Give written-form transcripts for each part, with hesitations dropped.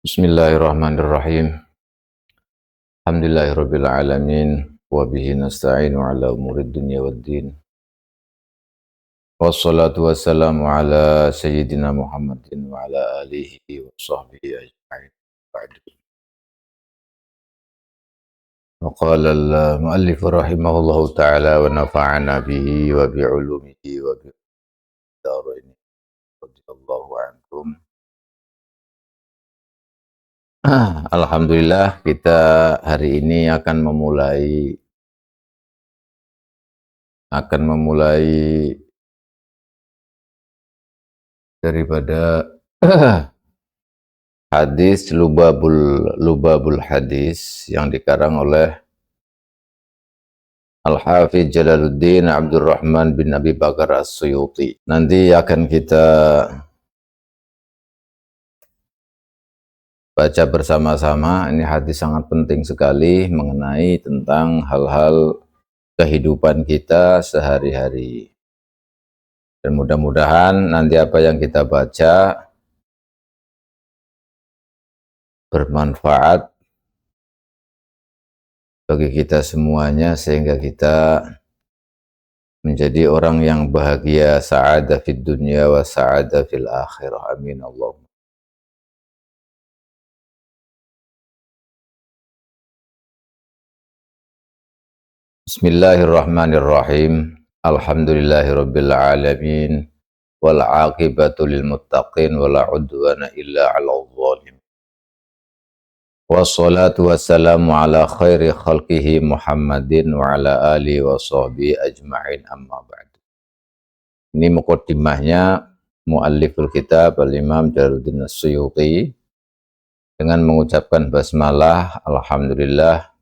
Bismillahirrahmanirrahim. Alhamdulillahirabbil alamin wa bihi nasta'inu ala umurid dunya waddin. Wassalatu wassalamu ala sayyidina Muhammadin wa ala alihi wa sahbihi ajma'in. Ba'du. Wa qala al-muallif rahimahullahu ta'ala wa nafa'ana bihi wa bi 'ulumihi wa bi darain. Radhiyallahu ankum. Alhamdulillah kita hari ini akan memulai daripada hadis Lubabul Hadis yang dikarang oleh Al-Hafidz Jalaluddin Abdurrahman bin Abi Bakar As-Suyuti. Nanti akan kita baca bersama-sama. Ini hadis sangat penting sekali mengenai tentang hal-hal kehidupan kita sehari-hari. Dan mudah-mudahan nanti apa yang kita baca bermanfaat bagi kita semuanya sehingga kita menjadi orang yang bahagia, sa'adah fid dunya wa sa'adah fil akhirah. Amin Allahumma. Bismillahirrahmanirrahim. Alhamdulillahirabbil alamin wal 'aqibatu lil muttaqin wala 'udwana illa 'alal zalimin. Wassalatu wassalamu ala khairi khalqihi Muhammadin wa ala alihi wa sahbihi ajma'in, amma ba'du. Ini muqaddimahnya mualliful kitab al-Imam Jalaluddin As-Suyuti dengan mengucapkan basmalah, alhamdulillah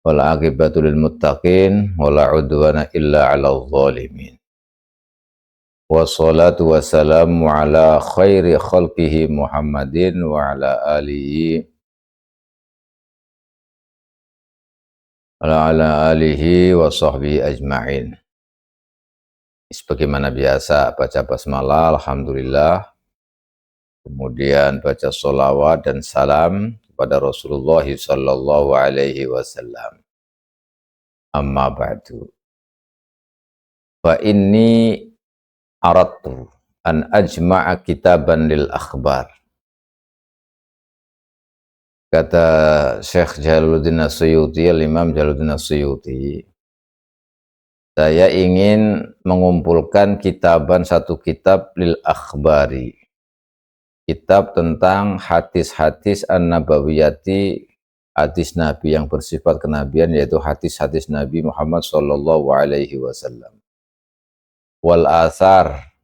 wal 'aqibatu lil muttaqin wala 'udwana illa 'alal zalimin. Wassalatu wassalamu ala khairi khalqihi Muhammadin wa ala alihi wa sahbihi ajma'in. Sebagaimana biasa baca basmalah, alhamdulillah, kemudian baca sholawat dan salam kepada Rasulullah sallallahu alaihi wasallam. Amma ba'du. Fa inni aradtu an ajma'a kitaban lil akhbar. Kata Syekh Jalaluddin As-Suyuti, Imam Jalaluddin As-Suyuti, saya ingin mengumpulkan satu kitab lil akhbari, kitab tentang hadis-hadis an-nabawiyati, hadis Nabi yang bersifat kenabian, yaitu hadis-hadis Nabi Muhammad sallallahu alaihi wasallam. Wal athar,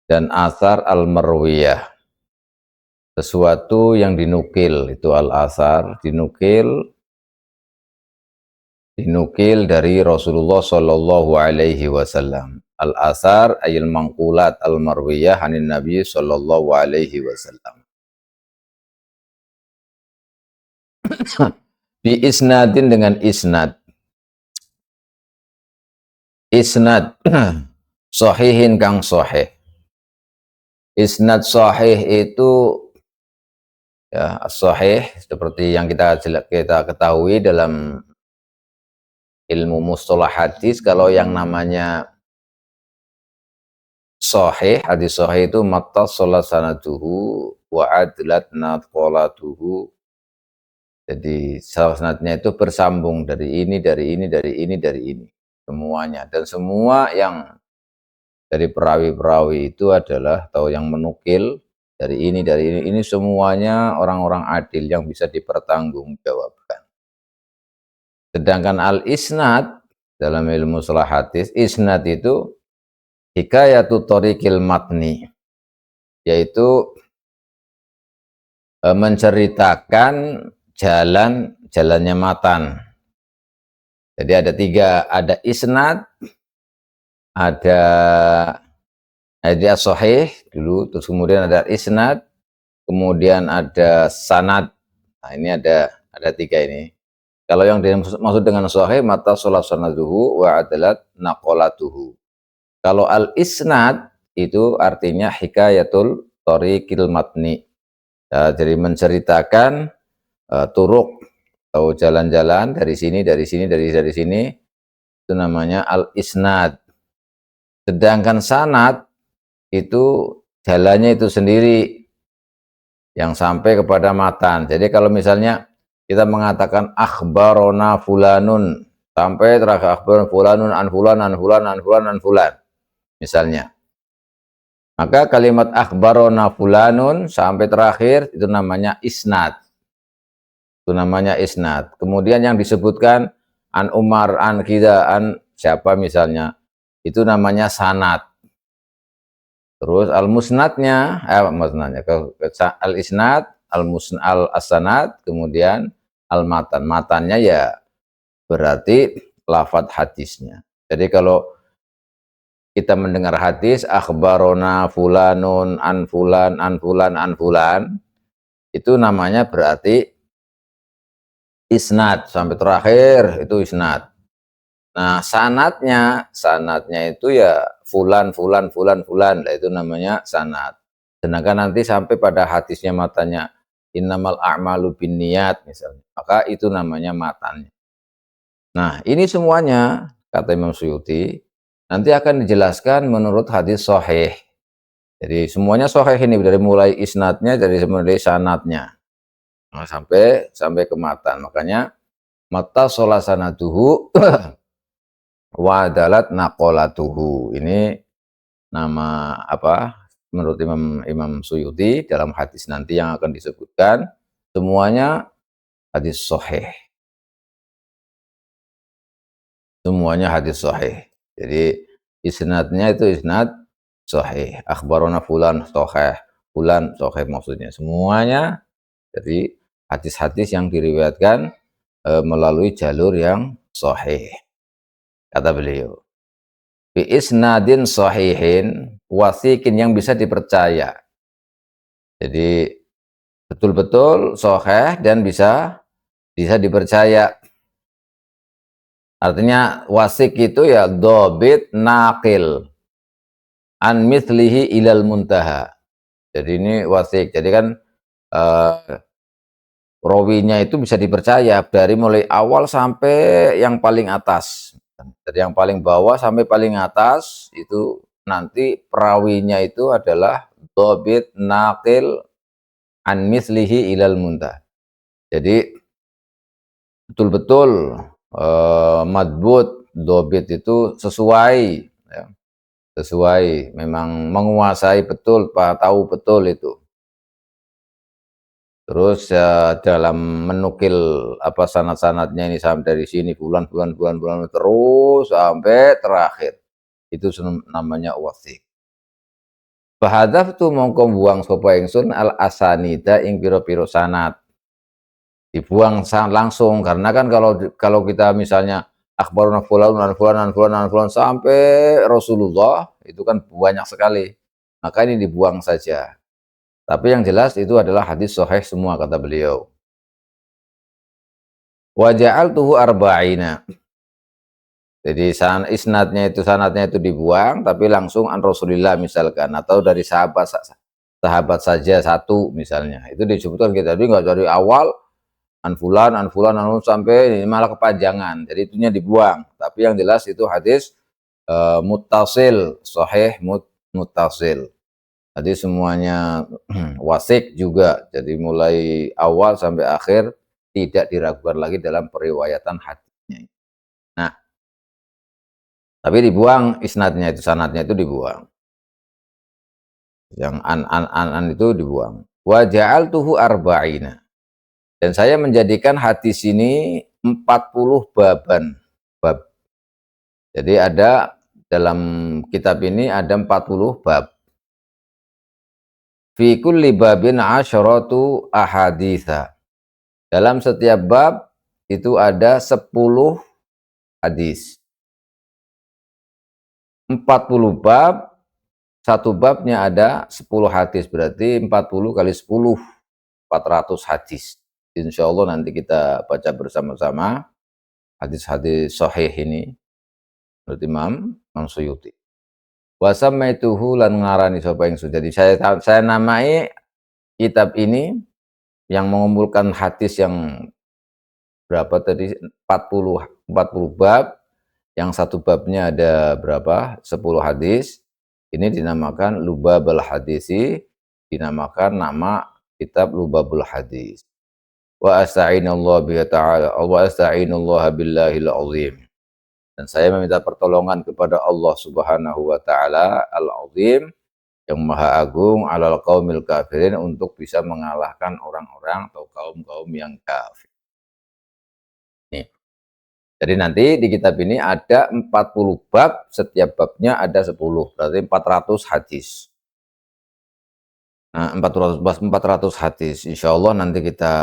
dan athar al-marwiyah, sesuatu yang dinukil, itu al-athar, dinukil dari Rasulullah sallallahu alaihi wasallam. Al-athar ayil mangkulat al-marwiyah hanin Nabi sallallahu alaihi wasallam. Bi isnadin, dengan isnad. Isnad sahihin kang sahih. Isnad sahih itu ya, sahih seperti yang kita ketahui dalam ilmu mustalah hadis, kalau yang namanya sahih, hadis sahih itu mattasala sanaduhu wa adlat naqalatuhu. Jadi sanadnya itu bersambung dari ini semuanya, dan semua yang dari perawi-perawi itu adalah, atau yang menukil dari ini semuanya orang-orang adil yang bisa dipertanggungjawabkan. Sedangkan al-isnad dalam ilmu mustalah hadis, isnad itu hikayatu thariqil matni, yaitu menceritakan jalannya matan. Jadi ada tiga, ada isnad, ada sahih dulu, terus kemudian ada isnad, kemudian ada sanad. Nah, ini ada tiga ini. Kalau yang dimaksud dengan sahih, mata sholat sanaduhu wa adalat naqolatuhu. Kalau al-isnad itu artinya hikayatul thariqil matni, Jadi menceritakan turuk atau jalan-jalan dari sini, dari sini, dari sini, itu namanya al-isnad. Sedangkan sanad itu jalannya itu sendiri yang sampai kepada matan. Jadi kalau misalnya kita mengatakan akhbarona fulanun sampai terakhir akhbarona fulanun an fulan an fulan an fulan an fulan misalnya. Maka kalimat akhbarona fulanun sampai terakhir itu namanya isnad. Itu namanya isnad. Kemudian yang disebutkan an Umar, an Kida, an siapa misalnya, itu namanya sanad. Terus al-musnadnya, al-isnad, al-asanad, kemudian al-matan. Matannya ya berarti lafadz hadisnya. Jadi kalau kita mendengar hadis akhbarona fulanun an fulan an fulan an fulan, itu namanya berarti isnad sampai terakhir itu isnad. Nah, sanatnya itu ya fulan fulan fulan fulan, nah, itu namanya sanad. Sedangkan nanti sampai pada hadisnya matanya innamal a'malu binniyat misalnya, maka itu namanya matannya. Nah, ini semuanya kata Imam Suyuti nanti akan dijelaskan menurut hadis sahih. Jadi semuanya sahih ini dari mulai isnadnya, dari mulai sanadnya, nah, sampai ke matan. Makanya mata solasanatuhu wadalat naqolatuhu. Ini nama apa? Menurut Imam Suyuti dalam hadis nanti yang akan disebutkan semuanya hadis sahih. Semuanya hadis sahih. Jadi isnadnya itu isnad sahih. Akhbarona fulan sahih, fulan sahih maksudnya. Semuanya jadi hadis-hadis yang diriwayatkan melalui jalur yang sahih. Kata beliau. Bi isnadin sahihin wasikin yang bisa dipercaya. Jadi betul-betul sahih dan bisa dipercaya. Artinya wasik itu ya dobit nakil an mithlihi ilal muntaha. Jadi ini wasik. Jadi kan rawinya itu bisa dipercaya dari mulai awal sampai yang paling atas. Dari yang paling bawah sampai paling atas itu nanti perawinya itu adalah dobit nakil an mislihi ilal muntah. Jadi betul-betul madbut dobit itu sesuai, ya, sesuai, memang menguasai betul, tahu betul itu. Terus dalam menukil apa sanad-sanadnya ini sampai dari sini bulan terus sampai terakhir. Itu namanya wasik. Bahadaf tu mongko buang sapa ingsun al asanida ing pira-pira sanad. Dibuang langsung karena kan kalau kita misalnya akhbaruna fulan sampai Rasulullah itu kan banyak sekali. Maka ini dibuang saja. Tapi yang jelas itu adalah hadis sahih semua kata beliau. Wa ja'altuhu arba'ina. Jadi sanadnya itu dibuang tapi langsung an Rasulillah misalkan atau dari sahabat saja satu misalnya. Itu disebutkan kita jadi enggak dari awal an fulan sampai ini malah kepanjangan. Jadi itunya dibuang. Tapi yang jelas itu hadis muttasil, sahih muttasil. Jadi semuanya wasik juga. Jadi mulai awal sampai akhir tidak diragukan lagi dalam periwayatan hadisnya. Nah, tapi dibuang isnadnya itu, sanadnya itu dibuang. Yang an itu dibuang. Wa ja'altuhu arba'ina. Dan saya menjadikan hadis ini 40 baban. Bab. Jadi ada dalam kitab ini ada 40 bab. Fi kulli babin asyaratu ahaditha. Dalam setiap bab itu ada 10 hadis. 40 bab, satu babnya ada 10 hadis. Berarti 40 kali 10, 400 hadis. Insya Allah nanti kita baca bersama-sama hadis-hadis sahih ini menurut Imam Suyuti. Wa samaituhu lan ngarani sapa ingsun. Jadi saya namai kitab ini yang mengumpulkan hadis yang berapa tadi, 40 bab, yang satu babnya ada berapa, 10 hadis, ini dinamakan Lubabul Hadisi, dinamakan nama kitab Lubabul Hadis. Wa asta'inullah bihi ta'ala wa asta'inullah billahil azim. Dan saya meminta pertolongan kepada Allah Subhanahu wa taala Al-Azim, yang Maha Agung, alal qaumil kafirin, untuk bisa mengalahkan orang-orang atau kaum-kaum yang kafir. Nih. Jadi nanti di kitab ini ada 40 bab, setiap babnya ada 10, berarti 400 hadis. Nah, 400 hadis. Insyaallah nanti kita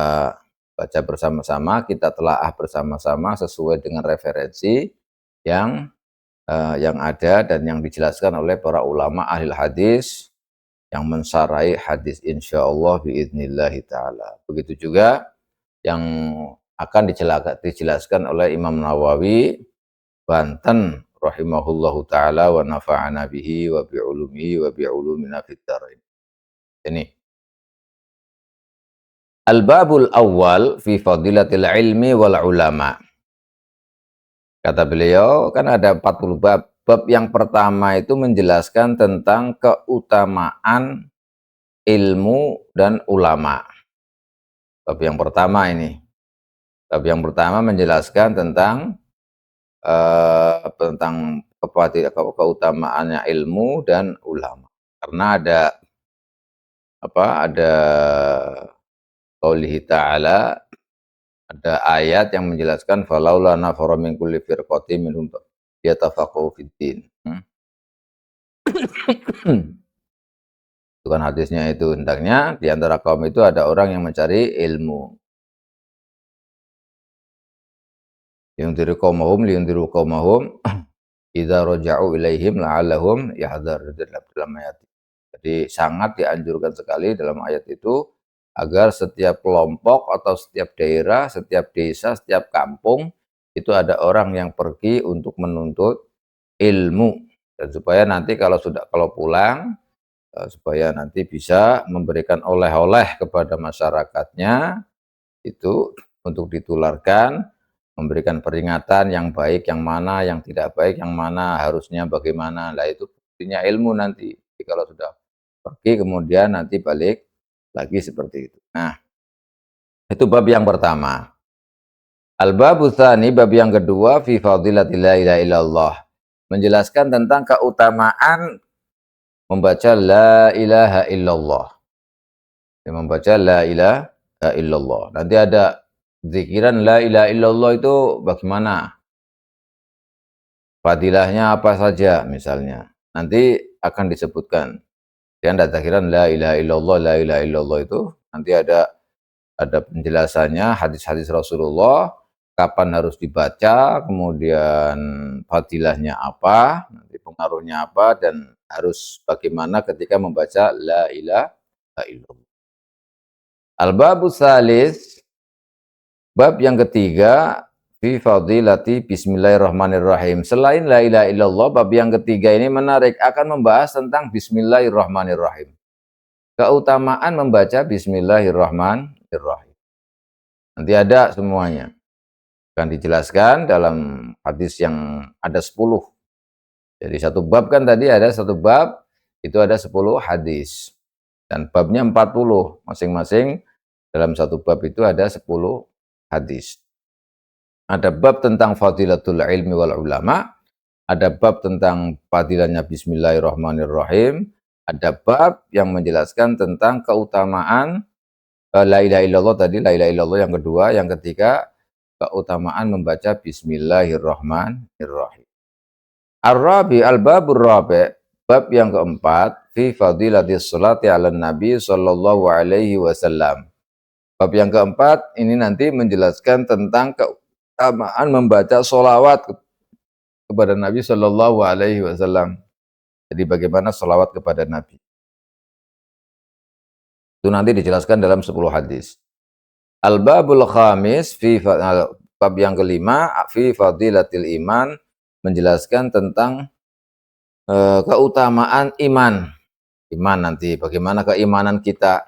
baca bersama-sama, kita telaah bersama-sama sesuai dengan referensi yang ada dan yang dijelaskan oleh para ulama ahli hadis yang mensarai hadis, insyaallah biidznillah taala. Begitu juga yang akan dijelaskan oleh Imam Nawawi Banten rahimahullahu taala wa nafa'ana bihi wa bi ulumihi wa bi ulumina fid dharain. Ini Al-babul awwal fi fadilatil ilmi wal ulama. Kata beliau, kan ada 40 bab. Bab yang pertama itu menjelaskan tentang keutamaan ilmu dan ulama. Bab yang pertama ini. Bab yang pertama menjelaskan tentang keutamaannya ilmu dan ulama. Karena ada qaulihi ta'ala, ada ayat yang menjelaskan falaula nafara min kulli firqatin minhum yatafaqahu fid din. Itu kan hadisnya itu, hendaknya di antara kaum itu ada orang yang mencari ilmu. Yundiru qaumahum idza raja'u ilaihim la'allahum yahdharun, dalam ayat. Jadi sangat dianjurkan sekali dalam ayat itu agar setiap kelompok atau setiap daerah, setiap desa, setiap kampung itu ada orang yang pergi untuk menuntut ilmu, dan supaya nanti kalau pulang supaya nanti bisa memberikan oleh-oleh kepada masyarakatnya itu untuk ditularkan, memberikan peringatan yang baik yang mana, yang tidak baik yang mana, harusnya bagaimana. Lah itu buktinya ilmu nanti. Jadi kalau sudah pergi kemudian nanti balik lagi seperti itu. Nah, itu bab yang pertama. Al-babu tsani, bab yang kedua, fi fadilatil la ilaha illallah. Menjelaskan tentang keutamaan membaca la ilaha illallah. Membaca la ilaha illallah. Nanti ada zikiran la ilaha illallah itu bagaimana? Fadilahnya apa saja misalnya. Nanti akan disebutkan. Dan ada zikiran la ilaha illallah itu nanti ada penjelasannya, hadis-hadis Rasulullah, kapan harus dibaca, kemudian fadilahnya apa, nanti pengaruhnya apa, dan harus bagaimana ketika membaca la ilaha illallah. Al-babu salis, bab yang ketiga, fi fadilati bismillahirrahmanirrahim. Selain la ilaha illallah, bab yang ketiga ini menarik, akan membahas tentang bismillahirrahmanirrahim. Keutamaan membaca bismillahirrahmanirrahim. Nanti ada semuanya. Akan dijelaskan dalam hadis yang ada 10. Jadi satu bab kan tadi ada satu bab, itu ada 10 hadis. Dan babnya 40. Masing-masing dalam satu bab itu ada 10 hadis. Ada bab tentang fadilatul ilmi wal ulama, ada bab tentang fadilahnya bismillahirrahmanirrahim, ada bab yang menjelaskan tentang keutamaan la ilaha illallah tadi, la ilaha illallah yang kedua, yang ketiga keutamaan membaca bismillahirrahmanirrahim. Ar-rabi, al-babur rabi, bab yang keempat, fi fadilatis sholati ala nabi sallallahu alaihi wasallam. Bab yang keempat ini nanti menjelaskan tentang keutamaan membaca sholawat kepada Nabi sallallahu alaihi wasallam. Jadi bagaimana sholawat kepada Nabi. Itu nanti dijelaskan dalam 10 hadis. Al-babul khamis, bab yang kelima, fi fadilatil iman, menjelaskan tentang keutamaan iman. Iman nanti, bagaimana keimanan kita.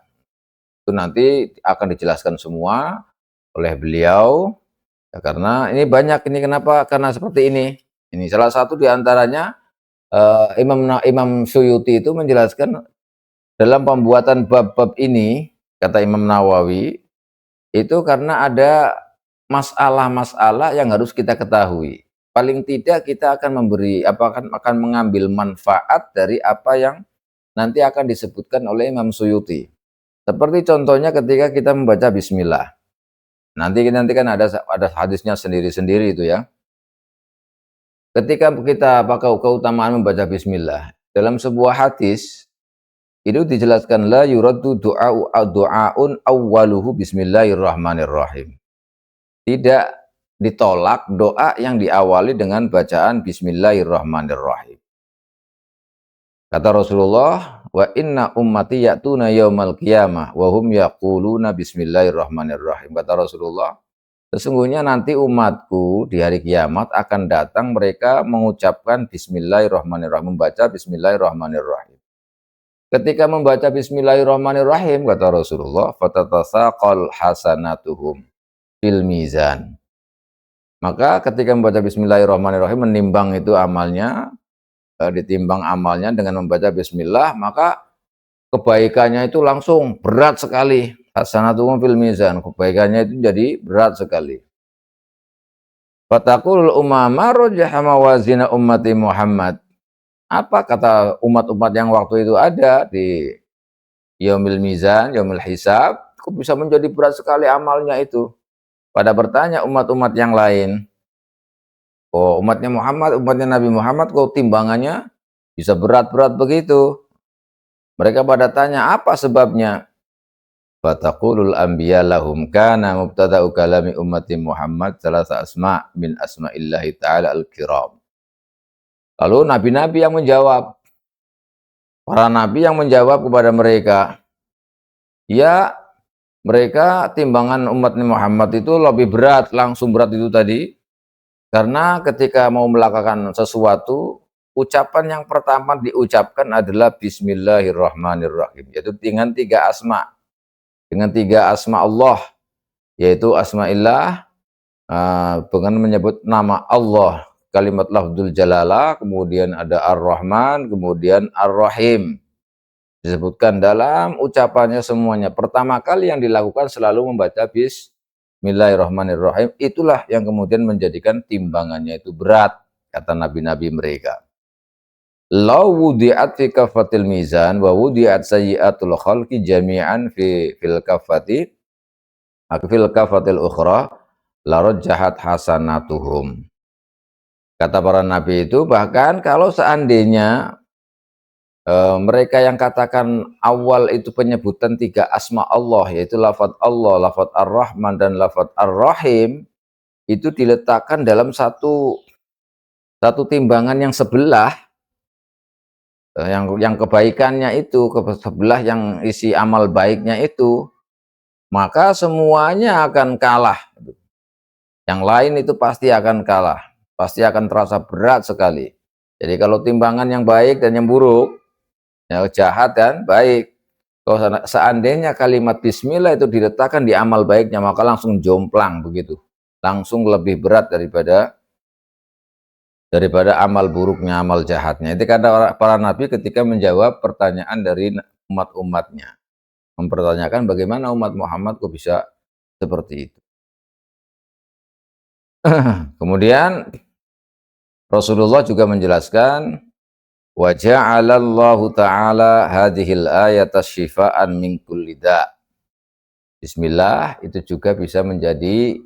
Itu nanti akan dijelaskan semua oleh beliau. Ya, karena ini banyak ini kenapa? Karena seperti ini. Ini salah satu di antaranya Imam Suyuti itu menjelaskan dalam pembuatan bab-bab ini, kata Imam Nawawi, itu karena ada masalah-masalah yang harus kita ketahui. Paling tidak kita akan memberi akan mengambil manfaat dari apa yang nanti akan disebutkan oleh Imam Suyuti. Seperti contohnya ketika kita membaca bismillah. Nanti kan ada hadisnya sendiri-sendiri itu ya. Ketika kita pakai keutamaan membaca bismillah, dalam sebuah hadis itu dijelaskan la yuraddu du'aun awwaluhu bismillahirrahmanirrahim. Tidak ditolak doa yang diawali dengan bacaan bismillahirrahmanirrahim. Kata Rasulullah, wa inna ummati ya'tuna yaumal qiyamah wa hum yaquluna bismillahirrahmanirrahim. Kata Rasulullah, sesungguhnya nanti umatku di hari kiamat akan datang mereka mengucapkan bismillahirrahmanirrahim, membaca bismillahirrahmanirrahim. Ketika membaca bismillahirrahmanirrahim, kata Rasulullah, fatatasaqal hasanatuhum fil mizan. Maka ketika membaca bismillahirrahmanirrahim, menimbang itu amalnya, ditimbang amalnya dengan membaca bismillah, maka kebaikannya itu langsung berat sekali. Hasanatuhum fil mizan, kebaikannya itu jadi berat sekali. Fataqul umama rajaha mawazina ummati Muhammad. Apa kata umat-umat yang waktu itu ada di yaumil mizan, yaumil hisab, kok bisa menjadi berat sekali amalnya itu? Pada bertanya umat-umat yang lain, oh umatnya Muhammad, umatnya Nabi Muhammad kok timbangannya bisa berat-berat begitu? Mereka pada tanya apa sebabnya? Fataqulul anbiya lahum kana mubtada'u kalami ummati Muhammad salasa asma' min asma'illahi ta'ala al-kiram. Lalu nabi-nabi yang menjawab, para nabi yang menjawab kepada mereka, ya mereka timbangan umat Muhammad itu lebih berat, langsung berat itu tadi, karena ketika mau melakukan sesuatu, ucapan yang pertama diucapkan adalah Bismillahirrahmanirrahim, yaitu dengan tiga asma Allah, yaitu asma'illah, dengan menyebut nama Allah, kalimat lafzul jalalah, kemudian ada Ar-Rahman, kemudian Ar-Rahim. Disebutkan dalam ucapannya semuanya. Pertama kali yang dilakukan selalu membaca Bismillahirrahmanirrahim. Itulah yang kemudian menjadikan timbangannya itu berat, kata nabi-nabi mereka. Lau wudi'at fi kafatil mizan wa wudi'at sayyi'atul khalqi jami'an fil kafatil ukhra la rajjahat hasanatuhum. Kata para nabi itu, bahkan kalau seandainya mereka yang katakan awal itu penyebutan tiga asma Allah, yaitu lafadz Allah, lafadz Ar-Rahman, dan lafadz Ar-Rahim, itu diletakkan dalam satu timbangan yang sebelah, yang kebaikannya itu, sebelah yang isi amal baiknya itu, maka semuanya akan kalah. Yang lain itu pasti akan kalah, pasti akan terasa berat sekali. Jadi kalau timbangan yang baik dan yang buruk, yang jahat dan baik, kalau seandainya kalimat bismillah itu diletakkan di amal baiknya, maka langsung jomplang begitu, langsung lebih berat daripada amal buruknya, amal jahatnya. Itu kata para nabi ketika menjawab pertanyaan dari umat-umatnya, mempertanyakan bagaimana umat Muhammad kok bisa seperti itu. Kemudian Rasulullah juga menjelaskan, wa ja'alallahu ta'ala hadhil ayata syifaan min kulli da'. Bismillah itu juga bisa menjadi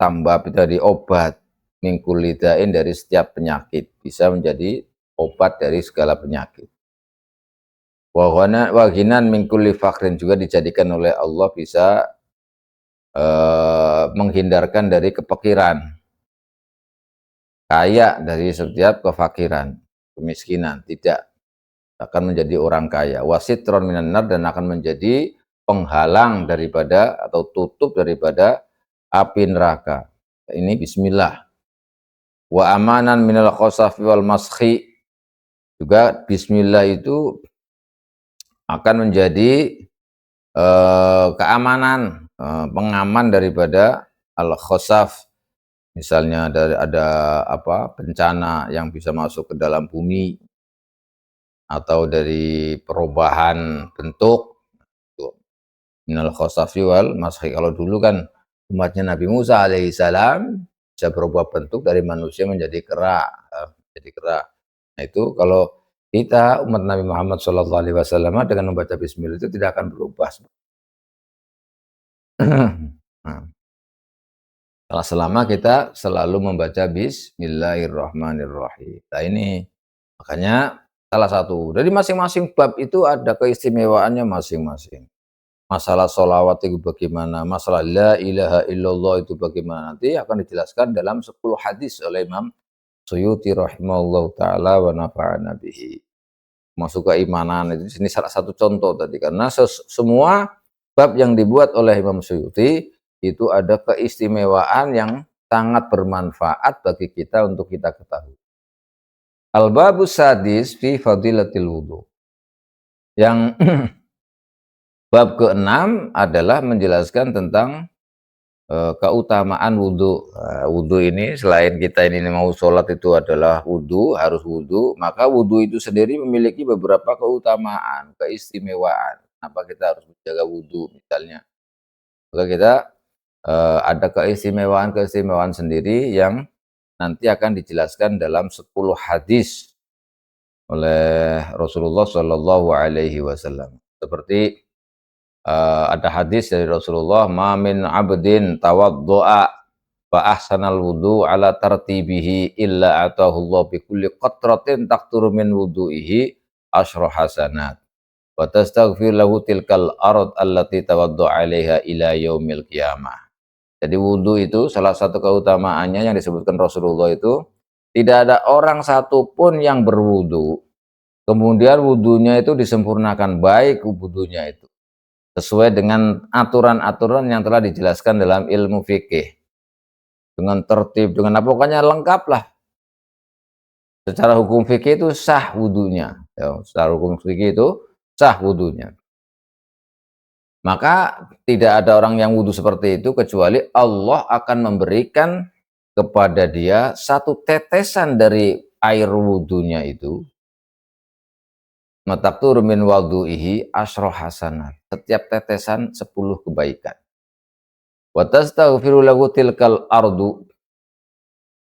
tambah dari obat, min kulli da'in, dari setiap penyakit, bisa menjadi obat dari segala penyakit. Wa ghinan min kulli faqrin, juga dijadikan oleh Allah bisa menghindarkan dari kefakiran, kaya dari setiap kefakiran, kemiskinan, tidak akan menjadi orang kaya. Wasitron minan nar, dan akan menjadi penghalang daripada atau tutup daripada api neraka. Ini bismillah. Wa amanan minal khosafi wal maskhi, juga bismillah itu akan menjadi keamanan, pengaman daripada al-khosaf. Misalnya ada apa, bencana yang bisa masuk ke dalam bumi atau dari perubahan bentuk, gitu. Minal khosafi wal mashi. Kalau dulu kan umatnya Nabi Musa alaihissalam bisa berubah bentuk dari manusia menjadi kera, menjadi kera. Nah itu kalau kita umat Nabi Muhammad SAW dengan membaca Bismillah itu tidak akan berubah. Nah, kalau selama kita selalu membaca Bismillahirrahmanirrahim. Nah ini makanya salah satu dari masing-masing bab itu ada keistimewaannya masing-masing. Masalah sholawat itu bagaimana, masalah la ilaha illallah itu bagaimana, nanti akan dijelaskan dalam 10 hadis oleh Imam Suyuti rahimahullah ta'ala wa nafa'ana bihi. Masuk keimanan itu ini salah satu contoh tadi, karena semua bab yang dibuat oleh Imam Suyuti itu ada keistimewaan yang sangat bermanfaat bagi kita untuk kita ketahui. Al-babus sadis fi fadilatil wudu. Yang bab ke-6 adalah menjelaskan tentang keutamaan wudhu. Wudhu ini selain kita ini mau sholat itu adalah wudhu, harus wudhu, maka wudhu itu sendiri memiliki beberapa keutamaan, keistimewaan. Kenapa kita harus menjaga wudhu misalnya? Maka kita ada keistimewaan-keistimewaan sendiri yang nanti akan dijelaskan dalam 10 hadis oleh Rasulullah Shallallahu Alaihi Wasallam. Seperti ada hadis dari Rasulullah, "Ma min 'abdin tawaddu'a fa ahsanal wudu' ala tartibihi illa atahu Allah bi kulli qatratin taqturu min wudu'ihi asyra hasanat wa tastaghfir lahu tilkal ard allati tawaddu'a 'alaiha ila yaumil qiyamah." Jadi wudu itu salah satu keutamaannya yang disebutkan Rasulullah itu tidak ada orang satupun yang berwudu kemudian wudunya itu disempurnakan baik wudunya itu sesuai dengan aturan-aturan yang telah dijelaskan dalam ilmu fikih, dengan tertib, dengan apa, pokoknya lengkap lah. Secara hukum fikih itu sah wudunya, ya, secara hukum fikih itu sah wudunya. Maka tidak ada orang yang wudu seperti itu kecuali Allah akan memberikan kepada dia satu tetesan dari air wudunya itu, mataktur min wadu'ihi asyra hasanat. Setiap tetesan 10 kebaikan. Wa tastaghfiru lahu tilkal ardu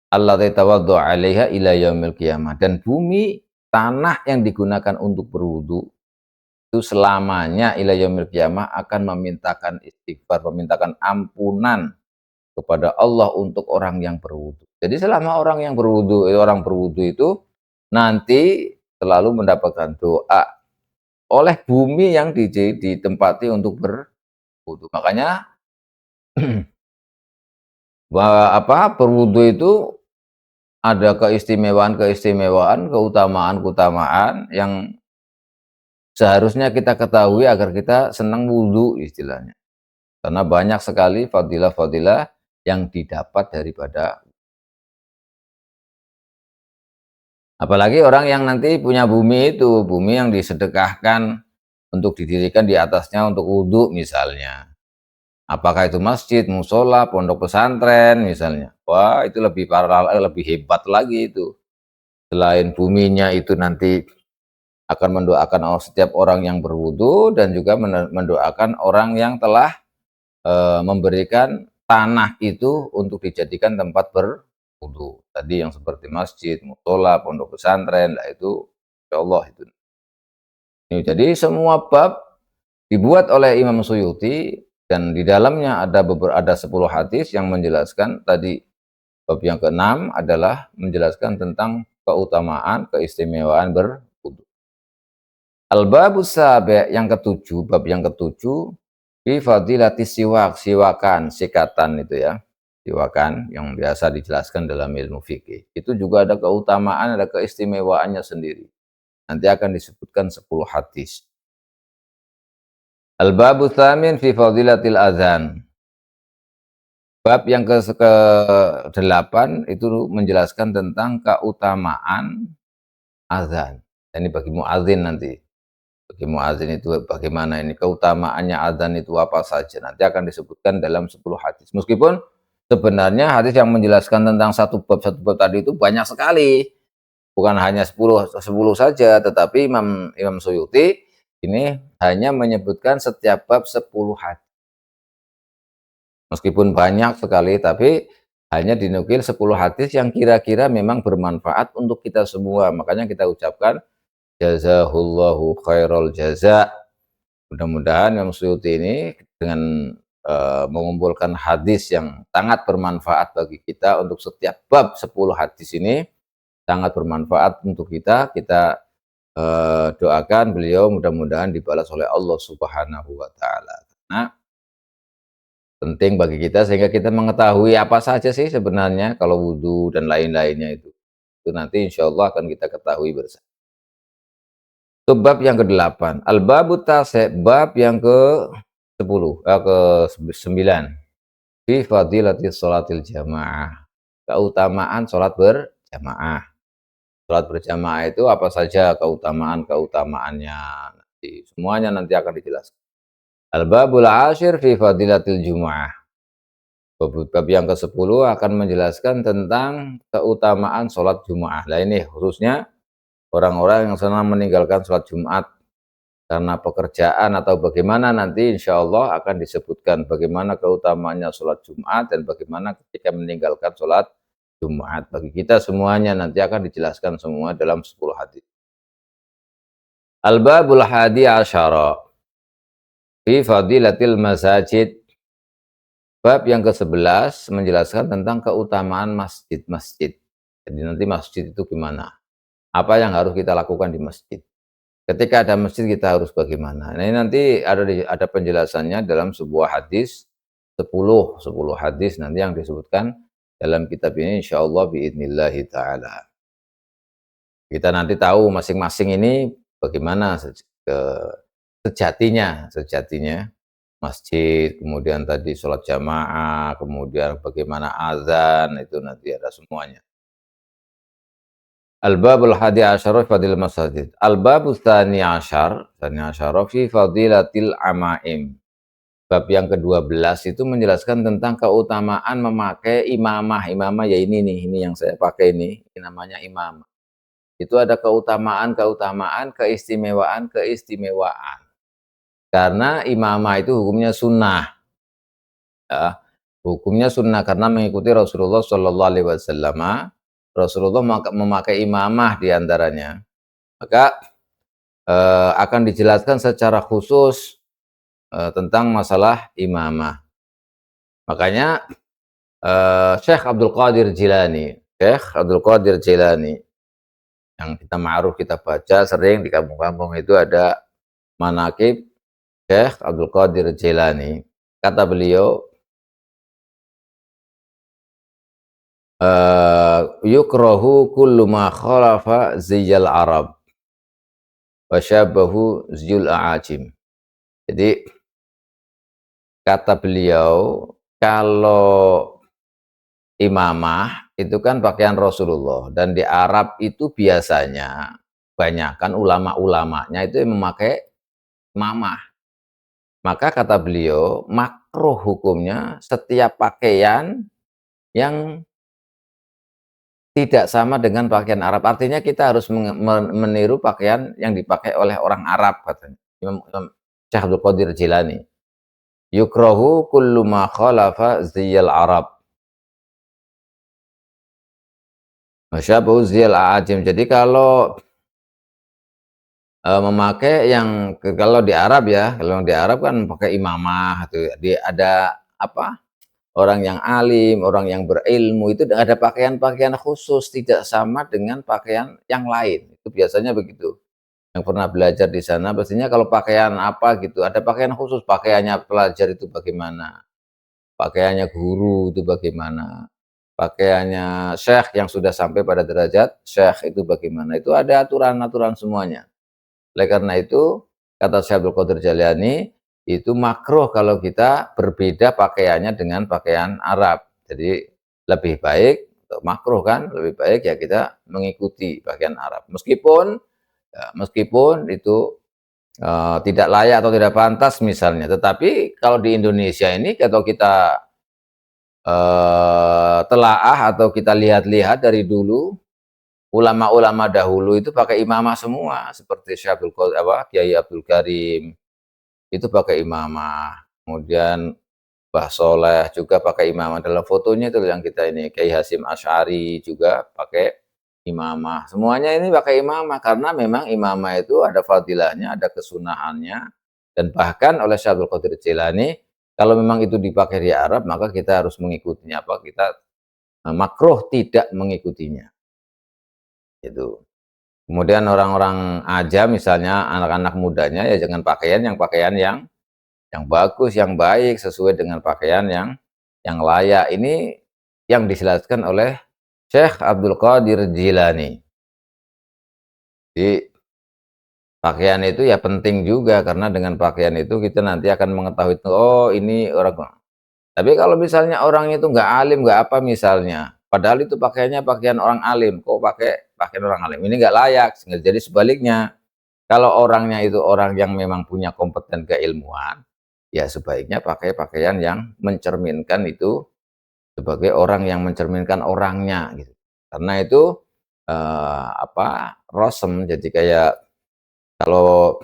allati tawaddu 'alaiha ila yaumil qiyamah. Dan bumi, tanah yang digunakan untuk berwudu itu selamanya ila yaumil qiyamah akan memintakan istighfar, memintakan ampunan kepada Allah untuk orang yang berwudu. Jadi selama orang berwudu itu nanti selalu mendapatkan doa oleh bumi yang ditempati untuk berwudu. Makanya berwudu itu ada keistimewaan-keistimewaan, keutamaan-keutamaan yang seharusnya kita ketahui agar kita senang wudu istilahnya. Karena banyak sekali fadilah-fadilah yang didapat daripada, apalagi orang yang nanti punya bumi itu, bumi yang disedekahkan untuk didirikan di atasnya untuk wudu misalnya. Apakah itu masjid, musola, pondok pesantren misalnya. Wah, itu lebih parah, lebih hebat lagi itu. Selain buminya itu nanti akan mendoakan setiap orang yang berwudu dan juga mendoakan orang yang telah memberikan tanah itu untuk dijadikan tempat berwudu. Tadi yang seperti masjid, musola, pondok pesantren, lah itu insya Allah itu. Jadi semua bab dibuat oleh Imam Suyuti dan di dalamnya ada 10 hadis yang menjelaskan tadi. Bab yang ke-6 adalah menjelaskan tentang keutamaan, keistimewaan berwudu. Al-babus sabi' yang ketujuh, bab yang ketujuh, fi fadilati siwak, siwakan, sikatan itu ya. Siwakan yang biasa dijelaskan dalam ilmu fikih. Itu juga ada keutamaan, ada keistimewaannya sendiri. Nanti akan disebutkan 10 hadis. Al-babu tsamin fi fadilatil azan. Bab yang ke-8 itu menjelaskan tentang keutamaan azan. Ini bagi muadzin nanti. bagi muadzin itu bagaimana ini, keutamaannya adzan itu apa saja, nanti akan disebutkan dalam 10 hadis. Meskipun sebenarnya hadis yang menjelaskan tentang satu bab tadi itu banyak sekali, bukan hanya 10 saja, tetapi Imam Imam Suyuti ini hanya menyebutkan setiap bab 10 hadis. Meskipun banyak sekali, tapi hanya dinukil 10 hadis yang kira-kira memang bermanfaat untuk kita semua. Makanya kita ucapkan jazahullahu khairal jaza. Mudah-mudahan Imam Suyuti ini dengan mengumpulkan hadis yang sangat bermanfaat bagi kita untuk setiap bab 10 hadis ini sangat bermanfaat untuk kita. Kita doakan beliau mudah-mudahan dibalas oleh Allah Subhanahu wa taala. Nah, penting bagi kita sehingga kita mengetahui apa saja sih sebenarnya kalau wudhu dan lain-lainnya itu. Itu nanti insya Allah akan kita ketahui bersama. Itu bab yang ke-8. Al-babu tase, bab yang ke-10, ke-9. Fi fadilati sholatil jamaah. Keutamaan sholat berjamaah. Sholat berjamaah itu apa saja keutamaan-keutamaannya. Nanti, semuanya nanti akan dijelaskan. Al-babul ashir fi fadilatil jum'ah. Bab yang ke-10 akan menjelaskan tentang keutamaan sholat Jumat. Nah ini khususnya orang-orang yang senang meninggalkan sholat Jumat karena pekerjaan atau bagaimana, nanti insya Allah akan disebutkan bagaimana keutamaannya sholat Jumat dan bagaimana ketika meninggalkan sholat Jumat. Bagi kita semuanya nanti akan dijelaskan semua dalam 10 hadis. Al-babul hadi asyara fi fadilatil masajid. Bab yang ke-11 menjelaskan tentang keutamaan masjid-masjid. Jadi nanti masjid itu gimana? Apa yang harus kita lakukan di masjid? Ketika ada masjid kita harus bagaimana? Nah, ini nanti ada penjelasannya dalam sebuah hadis, 10 hadis nanti yang disebutkan dalam kitab ini insyaallah biidznillah taala. Kita nanti tahu masing-masing ini bagaimana sejatinya masjid, kemudian tadi sholat jamaah, kemudian bagaimana azan, itu nanti ada semuanya. Al-babul hadi asyara fadil masajid. Al-babul tsani asyar fi fadilatil amaim. Bab yang ke-12 itu menjelaskan tentang keutamaan memakai imamah. Imamah ya ini nih, ini yang saya pakai ini namanya imamah. Itu ada keutamaan, keistimewaan. Karena imamah itu hukumnya sunnah. Ya, hukumnya sunnah karena mengikuti Rasulullah Shallallahu Alaihi Wasallam. Rasulullah memakai imamah diantaranya. Maka akan dijelaskan secara khusus tentang masalah imamah. Makanya Syekh Abdul Qadir Jilani yang kita ma'ruf, kita baca sering di kampung-kampung itu ada manaqib Syekh Abdul Qadir Jilani. Kata beliau, yukrahu kullu ma khalafa ziyal arab wa syabahu ziyul a'ajim. Jadi kata beliau, kalau imamah itu kan pakaian Rasulullah, dan di Arab itu biasanya banyakkan ulama-ulamanya itu yang memakai imamah. Maka kata beliau, makruh hukumnya setiap pakaian yang tidak sama dengan pakaian Arab. Artinya kita harus meniru pakaian yang dipakai oleh orang Arab, katanya Imam Syekh Abdul Qadir Jilani. Yukrahu kullu ma khalafa ziyal Arab. Masyabahu ziyal a'ajim. Jadi kalau memakai yang kalau di Arab ya, kalau di Arab kan pakai imamah itu. Ada apa? Orang yang alim, orang yang berilmu itu ada pakaian-pakaian khusus, tidak sama dengan pakaian yang lain. Itu biasanya begitu. Yang pernah belajar di sana, pastinya kalau pakaian apa gitu, ada pakaian khusus. Pakaiannya pelajar itu bagaimana, pakaiannya guru itu bagaimana, pakaiannya syekh yang sudah sampai pada derajat syekh itu bagaimana. Itu ada aturan-aturan semuanya. Oleh karena itu, kata Syekh Abdul Qadir Jailani, itu makruh kalau kita berbeda pakaiannya dengan pakaian Arab. Jadi lebih baik, makruh kan, lebih baik ya kita mengikuti pakaian Arab. Meskipun itu tidak layak atau tidak pantas misalnya. Tetapi kalau di Indonesia ini kalau kita telaah atau kita lihat-lihat dari dulu, ulama-ulama dahulu itu pakai imamah semua, seperti Kiai Abdul Karim itu pakai imamah. Kemudian Mbah Soleh juga pakai imamah. Dalam fotonya itu yang kita ini, Kiai Hasyim Asy'ari juga pakai imamah. Semuanya ini pakai imamah karena memang imamah itu ada fadilahnya, ada kesunahannya, dan bahkan oleh Syekh Abdul Qadir Jilani, kalau memang itu dipakai di Arab, maka kita harus mengikutinya. Kita makruh tidak mengikutinya. Itu. Kemudian orang-orang aja misalnya anak-anak mudanya ya jangan pakaian yang bagus, yang baik sesuai dengan pakaian yang layak. Ini yang dijelaskan oleh Syekh Abdul Qadir Jilani. Jadi pakaian itu ya penting juga karena dengan pakaian itu kita nanti akan mengetahui oh ini orang. Tapi kalau misalnya orang itu nggak alim, nggak apa misalnya, padahal itu pakaiannya pakaian orang alim, kok pakai pakaian orang alim, ini nggak layak. Jadi sebaliknya, kalau orangnya itu orang yang memang punya kompeten keilmuan, ya sebaiknya pakai pakaian yang mencerminkan itu sebagai orang yang mencerminkan orangnya gitu. Karena itu rosem, jadi kayak kalau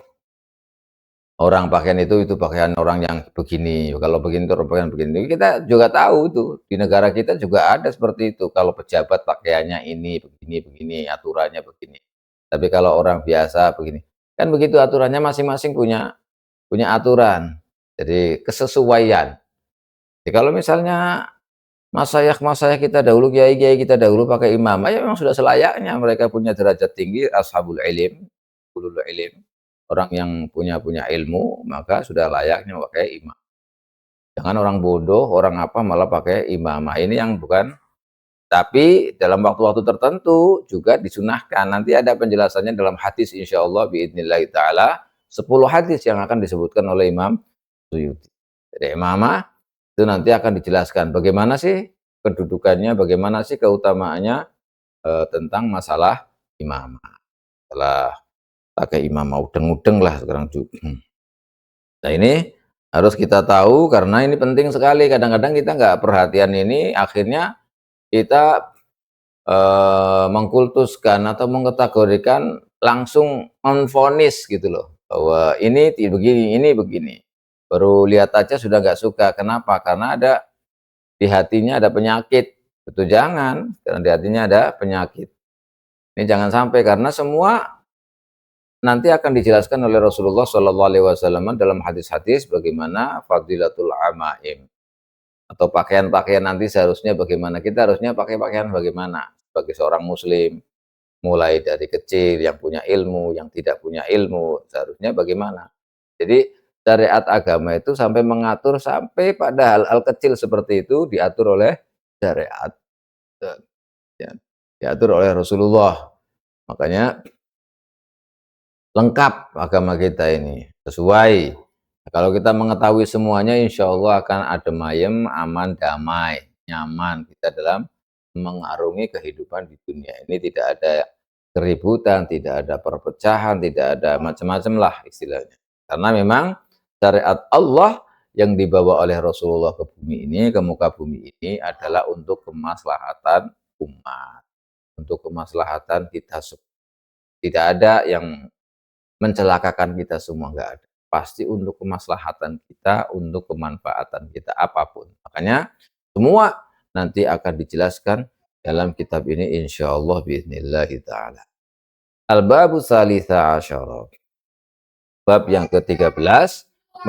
orang pakaian itu pakaian orang yang begini, kalau begini itu pakaian begini. Kita juga tahu itu, di negara kita juga ada seperti itu. Kalau pejabat pakaiannya ini, begini, aturannya begini. Tapi kalau orang biasa begini, kan begitu aturannya masing-masing punya punya aturan. Jadi kesesuaian. Jadi kalau misalnya masyayikh kita dahulu, kiai-kiai kita dahulu pakai imamah, ya memang sudah selayaknya mereka punya derajat tinggi, ashabul ilim, ulul ilim, orang yang punya ilmu, maka sudah layaknya pakai imam. Jangan orang bodoh, orang apa malah pakai imamah. Ini yang bukan. Tapi dalam waktu-waktu tertentu juga disunahkan. Nanti ada penjelasannya dalam hadis insyaallah biidznillah taala 10 hadis yang akan disebutkan oleh Imam Suyuti. Jadi imamah itu nanti akan dijelaskan bagaimana sih kedudukannya, bagaimana sih keutamaannya tentang masalah imamah. Setelah pakai imamah udeng-udeng lah sekarang juga. Nah ini harus kita tahu karena ini penting sekali. Kadang-kadang kita nggak perhatian ini, akhirnya kita mengkultuskan atau mengkategorikan langsung menvonis gitu loh bahwa ini begini. Baru lihat aja sudah nggak suka. Kenapa? Karena ada di hatinya ada penyakit. Itu jangan, karena di hatinya ada penyakit. Ini jangan sampai karena semua nanti akan dijelaskan oleh Rasulullah Shallallahu Alaihi Wasallam dalam hadis-hadis bagaimana fadilatul amaim atau pakaian-pakaian nanti seharusnya bagaimana, kita harusnya pakai pakaian bagaimana sebagai seorang muslim, mulai dari kecil, yang punya ilmu, yang tidak punya ilmu, seharusnya bagaimana. Jadi syariat agama itu sampai mengatur sampai pada hal-hal kecil seperti itu diatur oleh syariat, ya, diatur oleh Rasulullah. Makanya lengkap agama kita ini, sesuai. Kalau kita mengetahui semuanya, insya Allah akan adem ayem, aman, damai, nyaman kita dalam mengarungi kehidupan di dunia ini. Tidak ada keributan, tidak ada perpecahan, tidak ada macam-macam lah istilahnya. Karena memang syariat Allah yang dibawa oleh Rasulullah ke bumi ini, ke muka bumi ini adalah untuk kemaslahatan umat, untuk kemaslahatan kita semua. Tidak ada yang mencelakakan kita semua, enggak ada. Pasti untuk kemaslahatan kita, untuk kemanfaatan kita apapun. Makanya semua nanti akan dijelaskan dalam kitab ini insyaallah biidznillah taala. Al-babu salisa asyara. Bab yang ke-13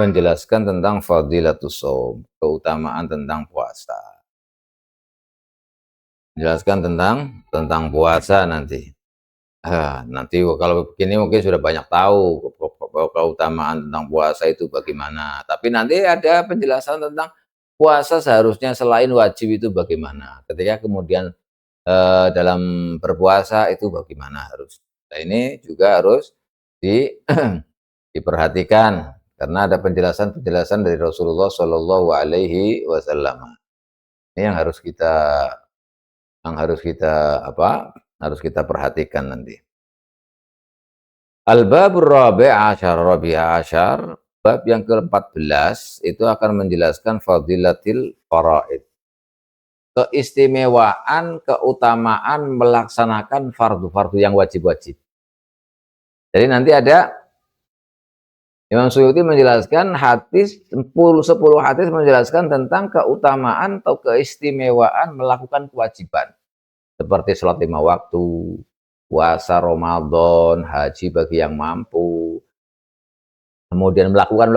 menjelaskan tentang fadilatus shaum, keutamaan tentang puasa. Menjelaskan tentang puasa nanti. Nanti kalau begini mungkin sudah banyak tahu keutamaan tentang puasa itu bagaimana. Tapi nanti ada penjelasan tentang puasa seharusnya selain wajib itu bagaimana. Ketika kemudian dalam berpuasa itu bagaimana harus. Nah ini juga harus di, diperhatikan karena ada penjelasan-penjelasan dari Rasulullah Shallallahu Alaihi Wasallam. Ini yang harus kita apa? Harus kita perhatikan nanti. Al-babur rabi' asyar, bab yang ke-14 itu akan menjelaskan fadilatil faraid. Keistimewaan, keutamaan melaksanakan fardu-fardu yang wajib-wajib. Jadi nanti ada Imam Suyuti menjelaskan hadis 10 hadis menjelaskan tentang keutamaan atau keistimewaan melakukan kewajiban. Seperti sholat 5 waktu, puasa Ramadan, haji bagi yang mampu. Kemudian melakukan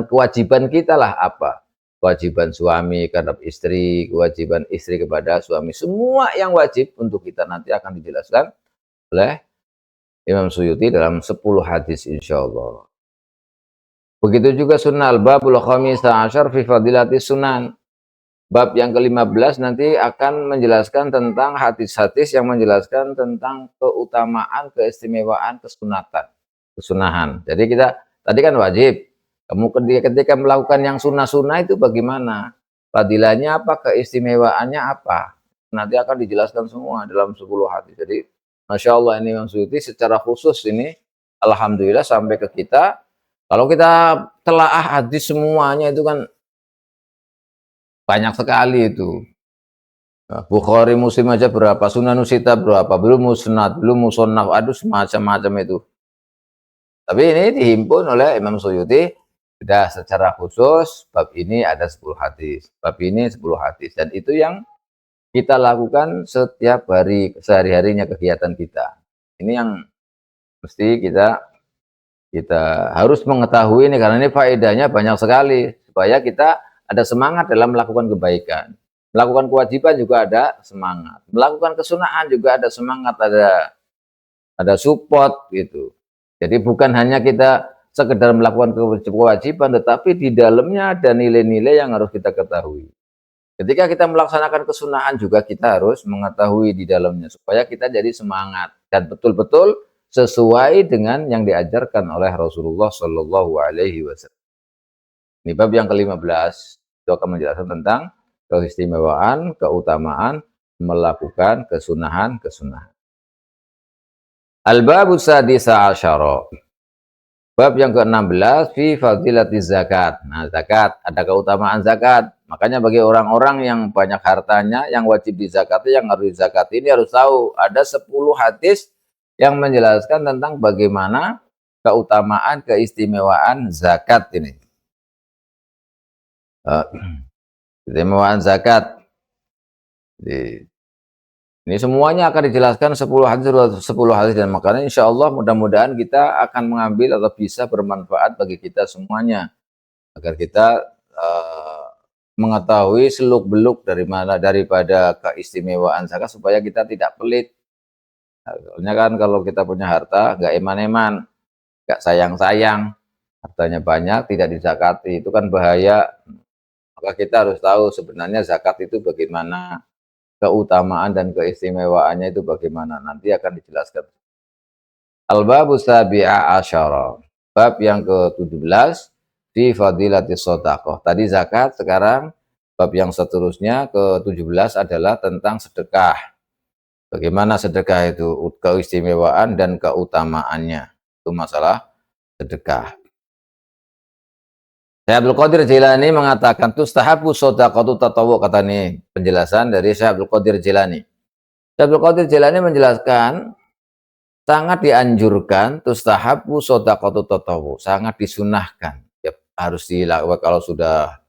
kewajiban kita lah apa? Kewajiban suami terhadap istri, kewajiban istri kepada suami. Semua yang wajib untuk kita nanti akan dijelaskan oleh Imam Suyuti dalam 10 hadis insyaallah. Begitu juga sunnah al-babul khamisah asyar fi fadilati sunan. Bab yang ke-15 nanti akan menjelaskan tentang hadis-hadis yang menjelaskan tentang keutamaan, keistimewaan, kesunatan, kesunahan. Jadi kita tadi kan wajib. Kamu ketika melakukan yang sunnah-sunnah itu bagaimana? Fadilahnya apa? Keistimewaannya apa? Nanti akan dijelaskan semua dalam 10 hadis. Jadi Masya Allah ini Imam Suyuti secara khusus ini alhamdulillah sampai ke kita. Kalau kita telaah hadis semuanya itu kan banyak sekali itu. Bukhari Muslim aja berapa, Sunan Nusita berapa, belum musnad, belum musonnaf, aduh semacam-macam itu. Tapi ini dihimpun oleh Imam Suyuti sudah secara khusus, bab ini ada 10 hadis, bab ini 10 hadis. Dan itu yang kita lakukan setiap hari, sehari-harinya kegiatan kita. Ini yang mesti kita harus mengetahui ini, karena ini faedahnya banyak sekali, supaya kita ada semangat dalam melakukan kebaikan. Melakukan kewajiban juga ada semangat. Melakukan kesunahan juga ada semangat, ada support gitu. Jadi bukan hanya kita sekedar melakukan kewajiban, tetapi di dalamnya ada nilai-nilai yang harus kita ketahui. Ketika kita melaksanakan kesunahan juga kita harus mengetahui di dalamnya, supaya kita jadi semangat dan betul-betul sesuai dengan yang diajarkan oleh Rasulullah Shallallahu Alaihi Wasallam. Ini bab yang ke-15 itu akan menjelaskan tentang keistimewaan, keutamaan melakukan kesunahan. Al-babu sadisa asyara. Bab yang ke-16 fi fadilati zakat. Nah, zakat, ada keutamaan zakat. Makanya bagi orang-orang yang banyak hartanya, yang wajib dizakati, yang harus dizakati, ini harus tahu ada 10 hadis yang menjelaskan tentang bagaimana keutamaan, keistimewaan zakat ini. Keistimewaan zakat. Ini semuanya akan dijelaskan 10 hadis dan makanya insya Allah mudah-mudahan kita akan mengambil atau bisa bermanfaat bagi kita semuanya agar kita mengetahui seluk-beluk daripada keistimewaan zakat supaya kita tidak pelit. Soalnya kan kalau kita punya harta nggak eman-eman, nggak sayang-sayang, hartanya banyak tidak dizakati itu kan bahaya. Maka kita harus tahu sebenarnya zakat itu bagaimana, keutamaan dan keistimewaannya itu bagaimana, nanti akan dijelaskan. Al-babu sabi'a asyara, bab yang ke-17 fi fadilati shadaqah. Tadi zakat, sekarang bab yang seterusnya ke-17 adalah tentang sedekah. Bagaimana sedekah itu, keistimewaan dan keutamaannya. Itu masalah sedekah. Syekh Abdul Qadir Jilani mengatakan tustahabu shadaqatu tatawwu, kata ini penjelasan dari Syekh Abdul Qadir Jilani. Syekh Abdul Qadir Jilani menjelaskan sangat dianjurkan tustahabu shadaqatu tatawwu, sangat disunahkan. Ya, harus dilakukan kalau sudah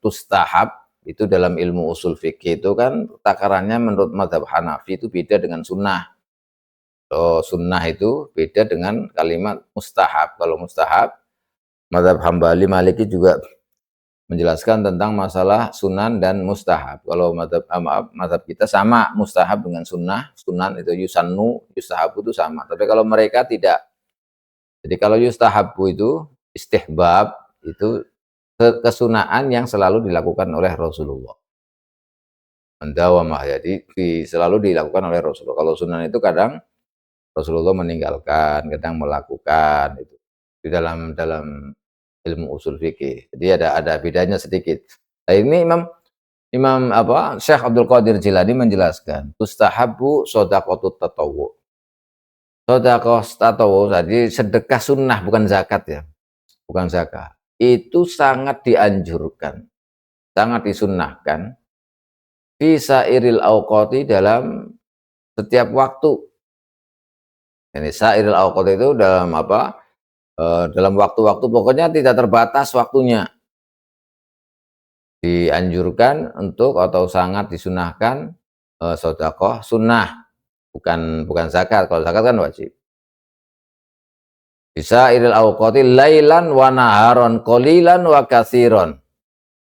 tustahab itu dalam ilmu usul fikih itu kan takarannya menurut mazhab Hanafi itu beda dengan sunnah. So, sunnah itu beda dengan kalimat mustahab. Kalau mustahab mazhab Hambali Maliki juga menjelaskan tentang masalah sunan dan mustahab. Kalau mazhab kita sama, mustahab dengan sunnah, sunan itu yusannu, yustahabu itu sama. Tapi kalau mereka tidak. Jadi kalau yustahabu itu istihbab itu kesunaan yang selalu dilakukan oleh Rasulullah. Mendawamah, jadi selalu dilakukan oleh Rasulullah. Kalau sunan itu kadang Rasulullah meninggalkan, kadang melakukan itu di dalam ilmu usul fikih. Jadi ada bedanya sedikit. Nah, ini Imam Syekh Abdul Qadir Jilani menjelaskan tustahabu shadaqatut tatawwu. Sedekah tatawu tadi sedekah sunnah bukan zakat ya, bukan zakat. Itu sangat dianjurkan, sangat disunnahkan fi sairil auqati dalam setiap waktu. Ini sairil auqati itu dalam apa? Dalam waktu-waktu pokoknya tidak terbatas waktunya. Dianjurkan untuk atau sangat disunahkan sedekah sunnah, bukan zakat. Kalau zakat kan wajib. Bisa iril auqati lailan wa naharon qalilan wa katsiron,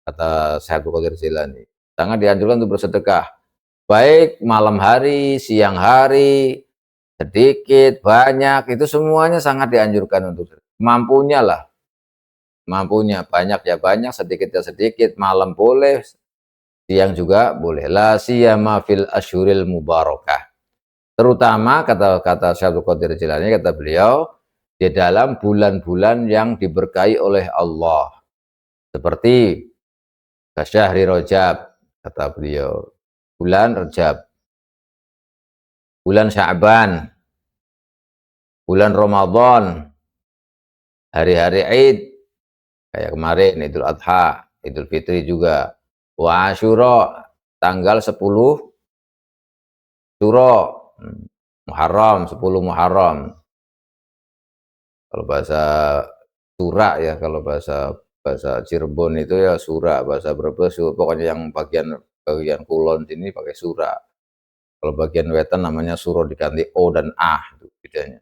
kata Syekh Abdul Qadir Jilani. Sangat dianjurkan untuk bersedekah, baik malam hari, siang hari, sedikit, banyak, itu semuanya sangat dianjurkan untuk mampunya lah, mampunya, banyak ya banyak, sedikit ya sedikit, malam boleh, siang juga boleh. La siyama fil asyuril mubarakah. Terutama kata Syekh Abdul Qadir Jilani, kata beliau, di dalam bulan-bulan yang diberkahi oleh Allah. Seperti Syahri Rajab, kata beliau, bulan Rajab, bulan Sya'ban, bulan Ramadan, hari-hari Id, kayak kemarin Idul Adha, Idul Fitri juga, wa Asyura, tanggal 10 Syura, Muharram, 10 Muharram. Kalau bahasa Sura ya, kalau bahasa Cirebon itu ya Sura, bahasa Brebes pokoknya yang bagian kulon sini pakai Sura. Kalau bagian wetan namanya Suro diganti O dan A, itu bedanya.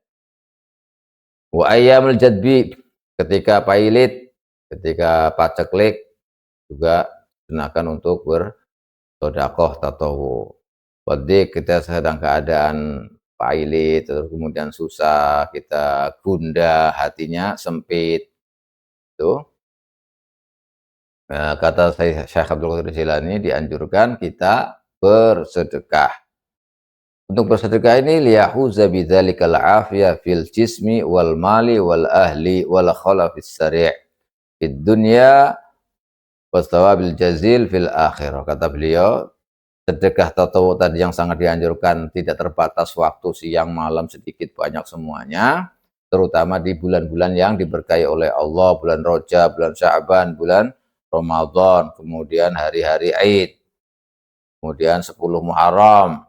Wa ayyamul jadbi, ketika pailit, ketika paceklik juga gunakan untuk bersedekah tatawu. Berarti kita sedang keadaan pailit, terus kemudian susah, kita gundah, hatinya sempit, itu kata Syekh Abdul Qadir Jilani dianjurkan kita bersedekah. Untuk bersedekah ini liyahuza bidzalikal afiyah fil jismi wal mali wal ahli wal khalafis sari' fid dunya wastawabil jazil fil akhirah. Kata beliau, sedekah tatawu tadi yang sangat dianjurkan, tidak terbatas waktu, siang malam, sedikit banyak semuanya, terutama di bulan-bulan yang diberkahi oleh Allah, bulan Rajab, bulan Sya'ban, bulan Ramadan, kemudian hari-hari Id, kemudian 10 Muharram,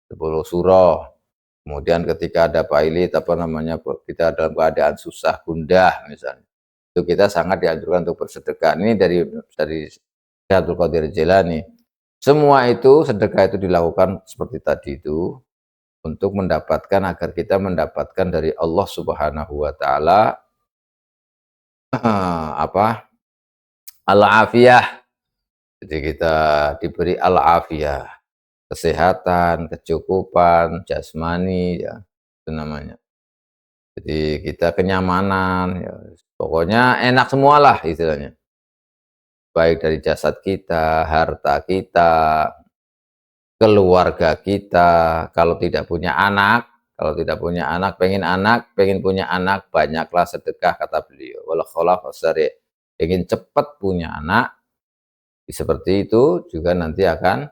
10 Suro, kemudian ketika ada pailit, apa namanya, kita dalam keadaan susah, gundah misalnya, itu kita sangat dianjurkan untuk bersedekah. Ini dari Syekh Abdul Qadir Jilani. Semua itu, sedekah itu dilakukan seperti tadi itu, untuk mendapatkan, agar kita mendapatkan dari Allah Subhanahu wa taala apa? Al-afiyah. Jadi kita diberi al-afiyah, kesehatan, kecukupan jasmani ya, itu namanya. Jadi kita kenyamanan ya, pokoknya enak semualah istilahnya. Baik dari jasad kita, harta kita, keluarga kita, kalau tidak punya anak, pengen punya anak, banyaklah sedekah, kata beliau. Wal khalaf asari, ingin cepat punya anak, seperti itu juga nanti akan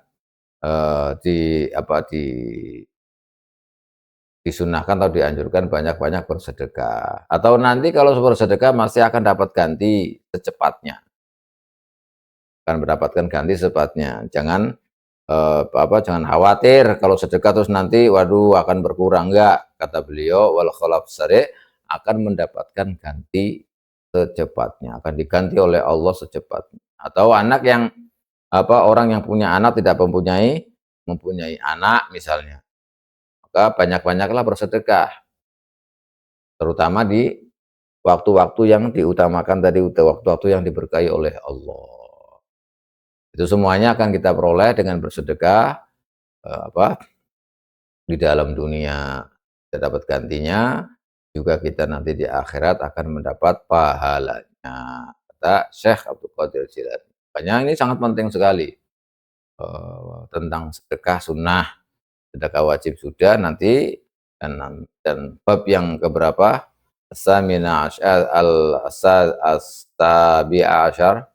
disunahkan atau dianjurkan banyak-banyak bersedekah. Atau nanti kalau bersedekah masih akan dapat ganti secepatnya. Akan mendapatkan ganti secepatnya. Jangan jangan khawatir kalau sedekah terus nanti waduh akan berkurang, enggak, kata beliau, wal khalaf sari, akan mendapatkan ganti secepatnya, akan diganti oleh Allah secepatnya. Atau anak yang orang yang punya anak tidak mempunyai anak misalnya, maka banyak-banyaklah bersedekah, terutama di waktu-waktu yang diutamakan tadi, waktu-waktu yang diberkahi oleh Allah. Itu semuanya akan kita peroleh dengan bersedekah di dalam dunia, kita dapat gantinya, juga kita nanti di akhirat akan mendapat pahalanya, kata Syekh Abdul Qadir Jilani. Makanya ini sangat penting sekali tentang sedekah sunnah, sedekah wajib sudah nanti, dan bab yang keberapa, as-samina as-sabi'a asyar,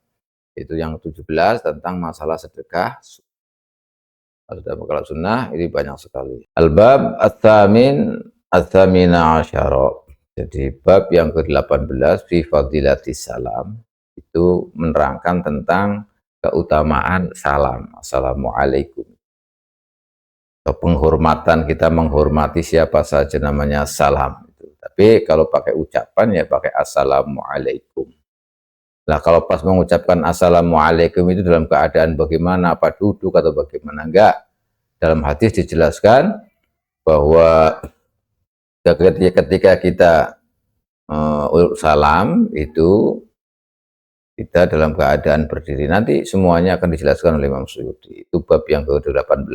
itu yang 17 tentang masalah sedekah. Kalau sunnah ini banyak sekali. Al-bab ats-tsamin Ats-tsamina asyara. Jadi bab yang ke-18 fi fadilatis salam itu menerangkan tentang keutamaan salam. Assalamualaikum. Penghormatan, kita menghormati siapa saja namanya salam. Tapi kalau pakai ucapan ya pakai assalamualaikum. Nah kalau pas mengucapkan assalamualaikum itu dalam keadaan bagaimana, apa duduk atau bagaimana, enggak. Dalam hadis dijelaskan bahwa ketika kita salam itu kita dalam keadaan berdiri. Nanti semuanya akan dijelaskan oleh Imam Suyuti. Itu bab yang ke-18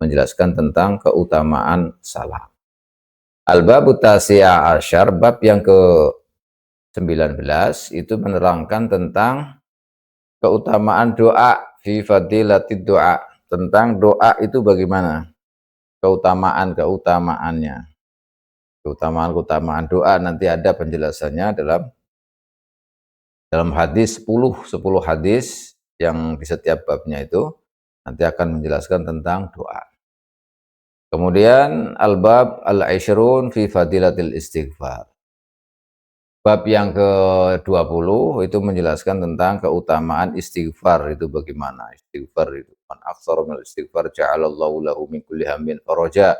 menjelaskan tentang keutamaan salam. Al-babu tasi'a asyar, bab yang ke-19 itu menerangkan tentang keutamaan doa, fi fadilatid doa, tentang doa itu bagaimana, keutamaannya, keutamaan doa. Nanti ada penjelasannya dalam hadis 10 hadis yang di setiap babnya itu nanti akan menjelaskan tentang doa. Kemudian al-bab al-ishrun fi fadilatil istighfar. Bab yang ke-20 itu menjelaskan tentang keutamaan istighfar itu bagaimana. Istighfar itu man aktsara min istighfar ja'alallahu lahu min kulli hammin faraja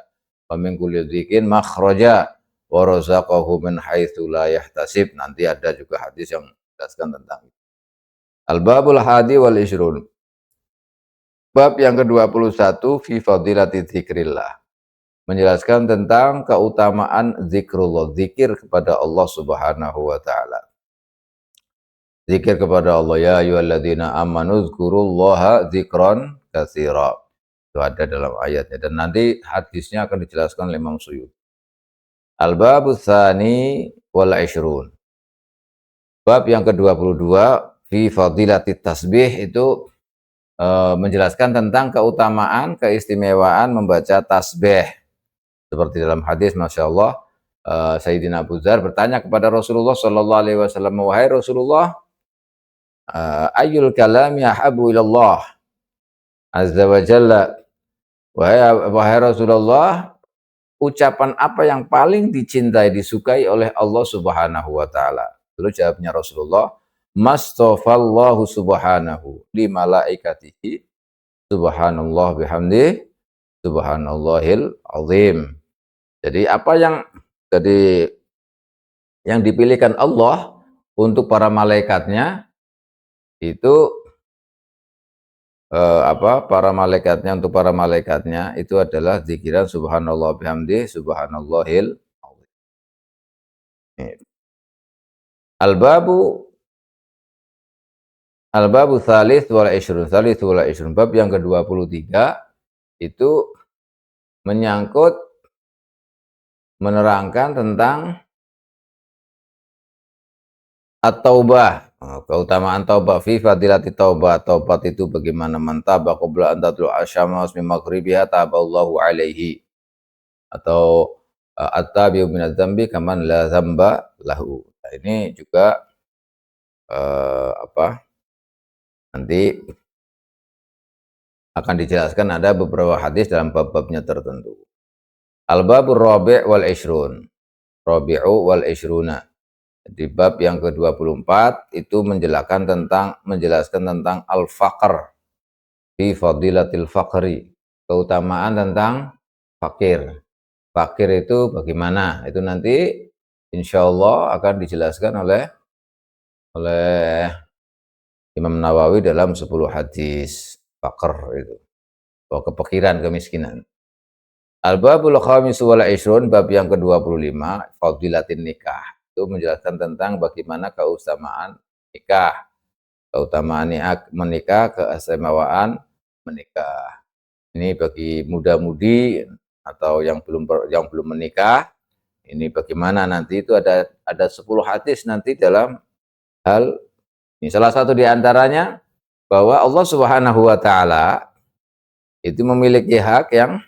wa min kulli dhiqin makhraja wa razaqahu min haitsu la yahtasib. Nanti ada juga hadis yang menjelaskan tentang itu. Al-babul hadi wal ishrun. Bab yang ke-21 fi fadilati dzikrillah. Menjelaskan tentang keutamaan zikrullah, zikir kepada Allah Subhanahu wa taala. Zikir kepada Allah, ya ayyuhalladzina amanu dzkurullaha dzikran katsira. Itu ada dalam ayatnya dan nanti hadisnya akan dijelaskan oleh Imam Suyuti. Al-babus tsani wal ishrun. Bab yang ke-22 fi fadilatit tasbih itu menjelaskan tentang keutamaan, keistimewaan membaca tasbih. Seperti dalam hadis, Masya Allah, Sayyidina Abu Dzar bertanya kepada Rasulullah Sallallahu Alaihi Wasallam, wahai Rasulullah, ayyul kalami ahabu ilallah azza wa jalla, wahai Rasulullah, ucapan apa yang paling dicintai, disukai oleh Allah Subhanahu wa taala? Lalu jawabnya Rasulullah, mastafallahu subhanahu li malaikatihi subhanallah bihamdi subhanallahil azim. Jadi apa yang dipilihkan Allah untuk para malaikatnya itu para malaikatnya itu adalah zikiran subhanallah bihamdi subhanallahil azim. Al-babu tsalits wal ishrun. Bab yang ke-23 itu menerangkan tentang at-taubah, keutamaan taubah, fi fadilati taubah. Taubat itu bagaimana, man taba qabla an tatlu asy-syams min maghribiha taballahu alaihi, atau at-tabi'u minadz dzambi kaman la dzamba lahu. Nah, ini juga nanti akan dijelaskan, ada beberapa hadis dalam bab-babnya tertentu. Al-babur rabi' wal ishrun. Rabi'u wal ishruna. Di bab yang ke-24 itu menjelaskan tentang al-faqr fi fadilatil faqri, keutamaan tentang fakir. Fakir itu bagaimana? Itu nanti insyaallah akan dijelaskan oleh Imam Nawawi dalam 10 hadis faqr itu. Kepikiran, kemiskinan. Al-babul khamis wal ishrun, bab yang ke-25 fadilatin nikah. Itu menjelaskan tentang bagaimana keutamaan nikah, keutamaan menikah, keistimewaan menikah. Ini bagi muda-mudi atau yang belum menikah, ini bagaimana nanti itu ada 10 hadis nanti dalam hal ini. Salah satu di antaranya bahwa Allah Subhanahu wa taala itu memiliki hak yang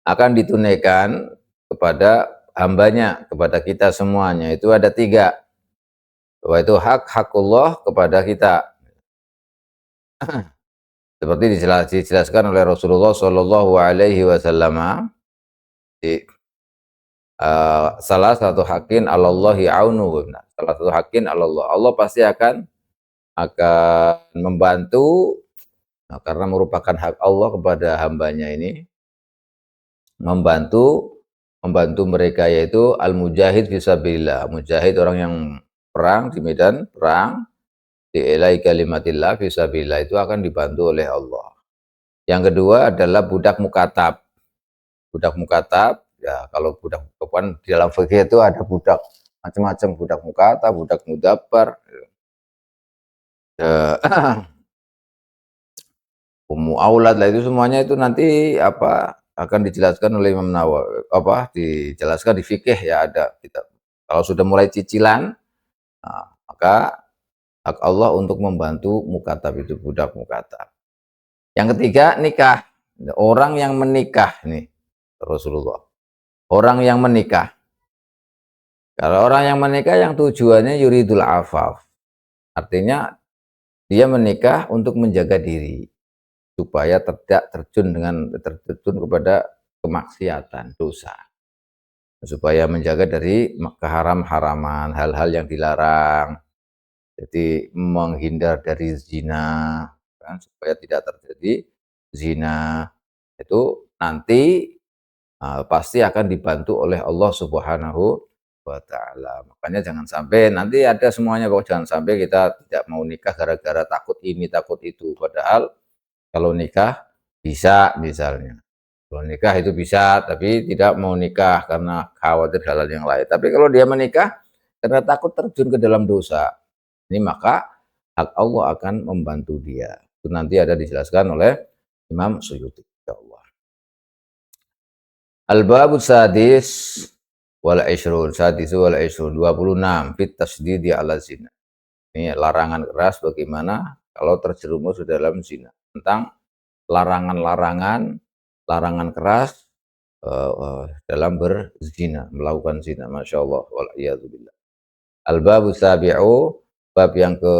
akan ditunaikan kepada hambanya, kepada kita semuanya. Itu ada 3. Bahwa itu hakullah kepada kita. Seperti dijelaskan oleh Rasulullah Shallallahu Alaihi Wasallam salah satu hakin alallahi aunu. Nah, salah satu hakin alallah. Allah pasti akan membantu, nah, karena merupakan hak Allah kepada hambanya ini, membantu membantu mereka, yaitu al-mujahid fisabilillah. Mujahid orang yang perang di medan perang, diilai kalimatillah fisabilillah, itu akan dibantu oleh Allah. Yang kedua adalah budak mukatab. Budak mukatab, ya kalau budak kan di dalam fikih itu ada budak macam-macam, budak mukatab, budak mudabbar, aulad lah, itu semuanya itu nanti akan dijelaskan oleh Imam Nawawi, dijelaskan di fikih ya, ada kita. Kalau sudah mulai cicilan, nah, maka hak Allah untuk membantu mukatab, itu budak mukatab. Yang ketiga nikah, orang yang menikah nih Rasulullah, orang yang menikah. Kalau orang yang menikah yang tujuannya yuridul afaf, artinya dia menikah untuk menjaga diri supaya tidak terjun kepada kemaksiatan, dosa, supaya menjaga dari keharam-haraman, hal-hal yang dilarang, jadi menghindar dari zina, kan, supaya tidak terjadi zina. Itu nanti pasti akan dibantu oleh Allah Subhanahu wa Ta'ala. Makanya jangan sampai nanti ada semuanya, jangan sampai kita tidak mau nikah gara-gara takut ini takut itu, padahal kalau nikah bisa, misalnya kalau nikah itu bisa, tapi tidak mau nikah karena khawatir hal-hal yang lain. Tapi kalau dia menikah karena takut terjun ke dalam dosa, ini maka hak Allah akan membantu dia. Itu nanti ada dijelaskan oleh Imam Suyuti. Al-babu sadis wal ishrun, sadisu wal ishrun, 26, fit tasdidi ala zina. Ini larangan keras bagaimana kalau terjerumus di dalam zina. Tentang larangan-larangan, larangan keras dalam berzina, melakukan zina. Masya Allah, wal'iyadzubillah. Al-babu sabi'u, bab yang ke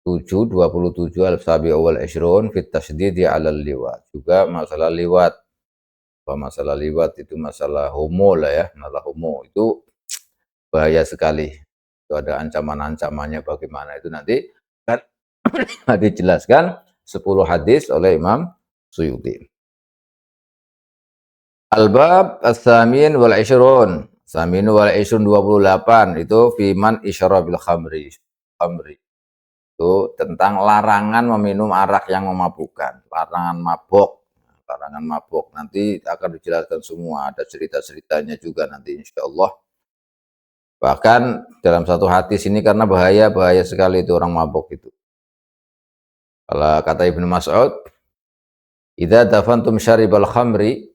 27, al-sabi'u wal ishrun, fit tasdidi ala liwat. Juga masalah liwat. Masalah liwat itu masalah homo lah ya, masalah homo itu bahaya sekali. Itu ada ancaman-ancamannya bagaimana, itu nanti kan dijelaskan 10 hadis oleh Imam Suyuti. Al-bab as-samin wal ishrun. Samin wal ishrun 28 itu fiman isyrabil khamri. Itu tentang larangan meminum arak yang memabukkan, larangan mabok. Larangan mabok nanti akan dijelaskan semua, ada cerita-ceritanya juga nanti insya Allah. Bahkan dalam satu hadis ini, karena bahaya sekali itu orang mabok itu. Kalau kata Ibnu Mas'ud, idza dafantum syaribal khamri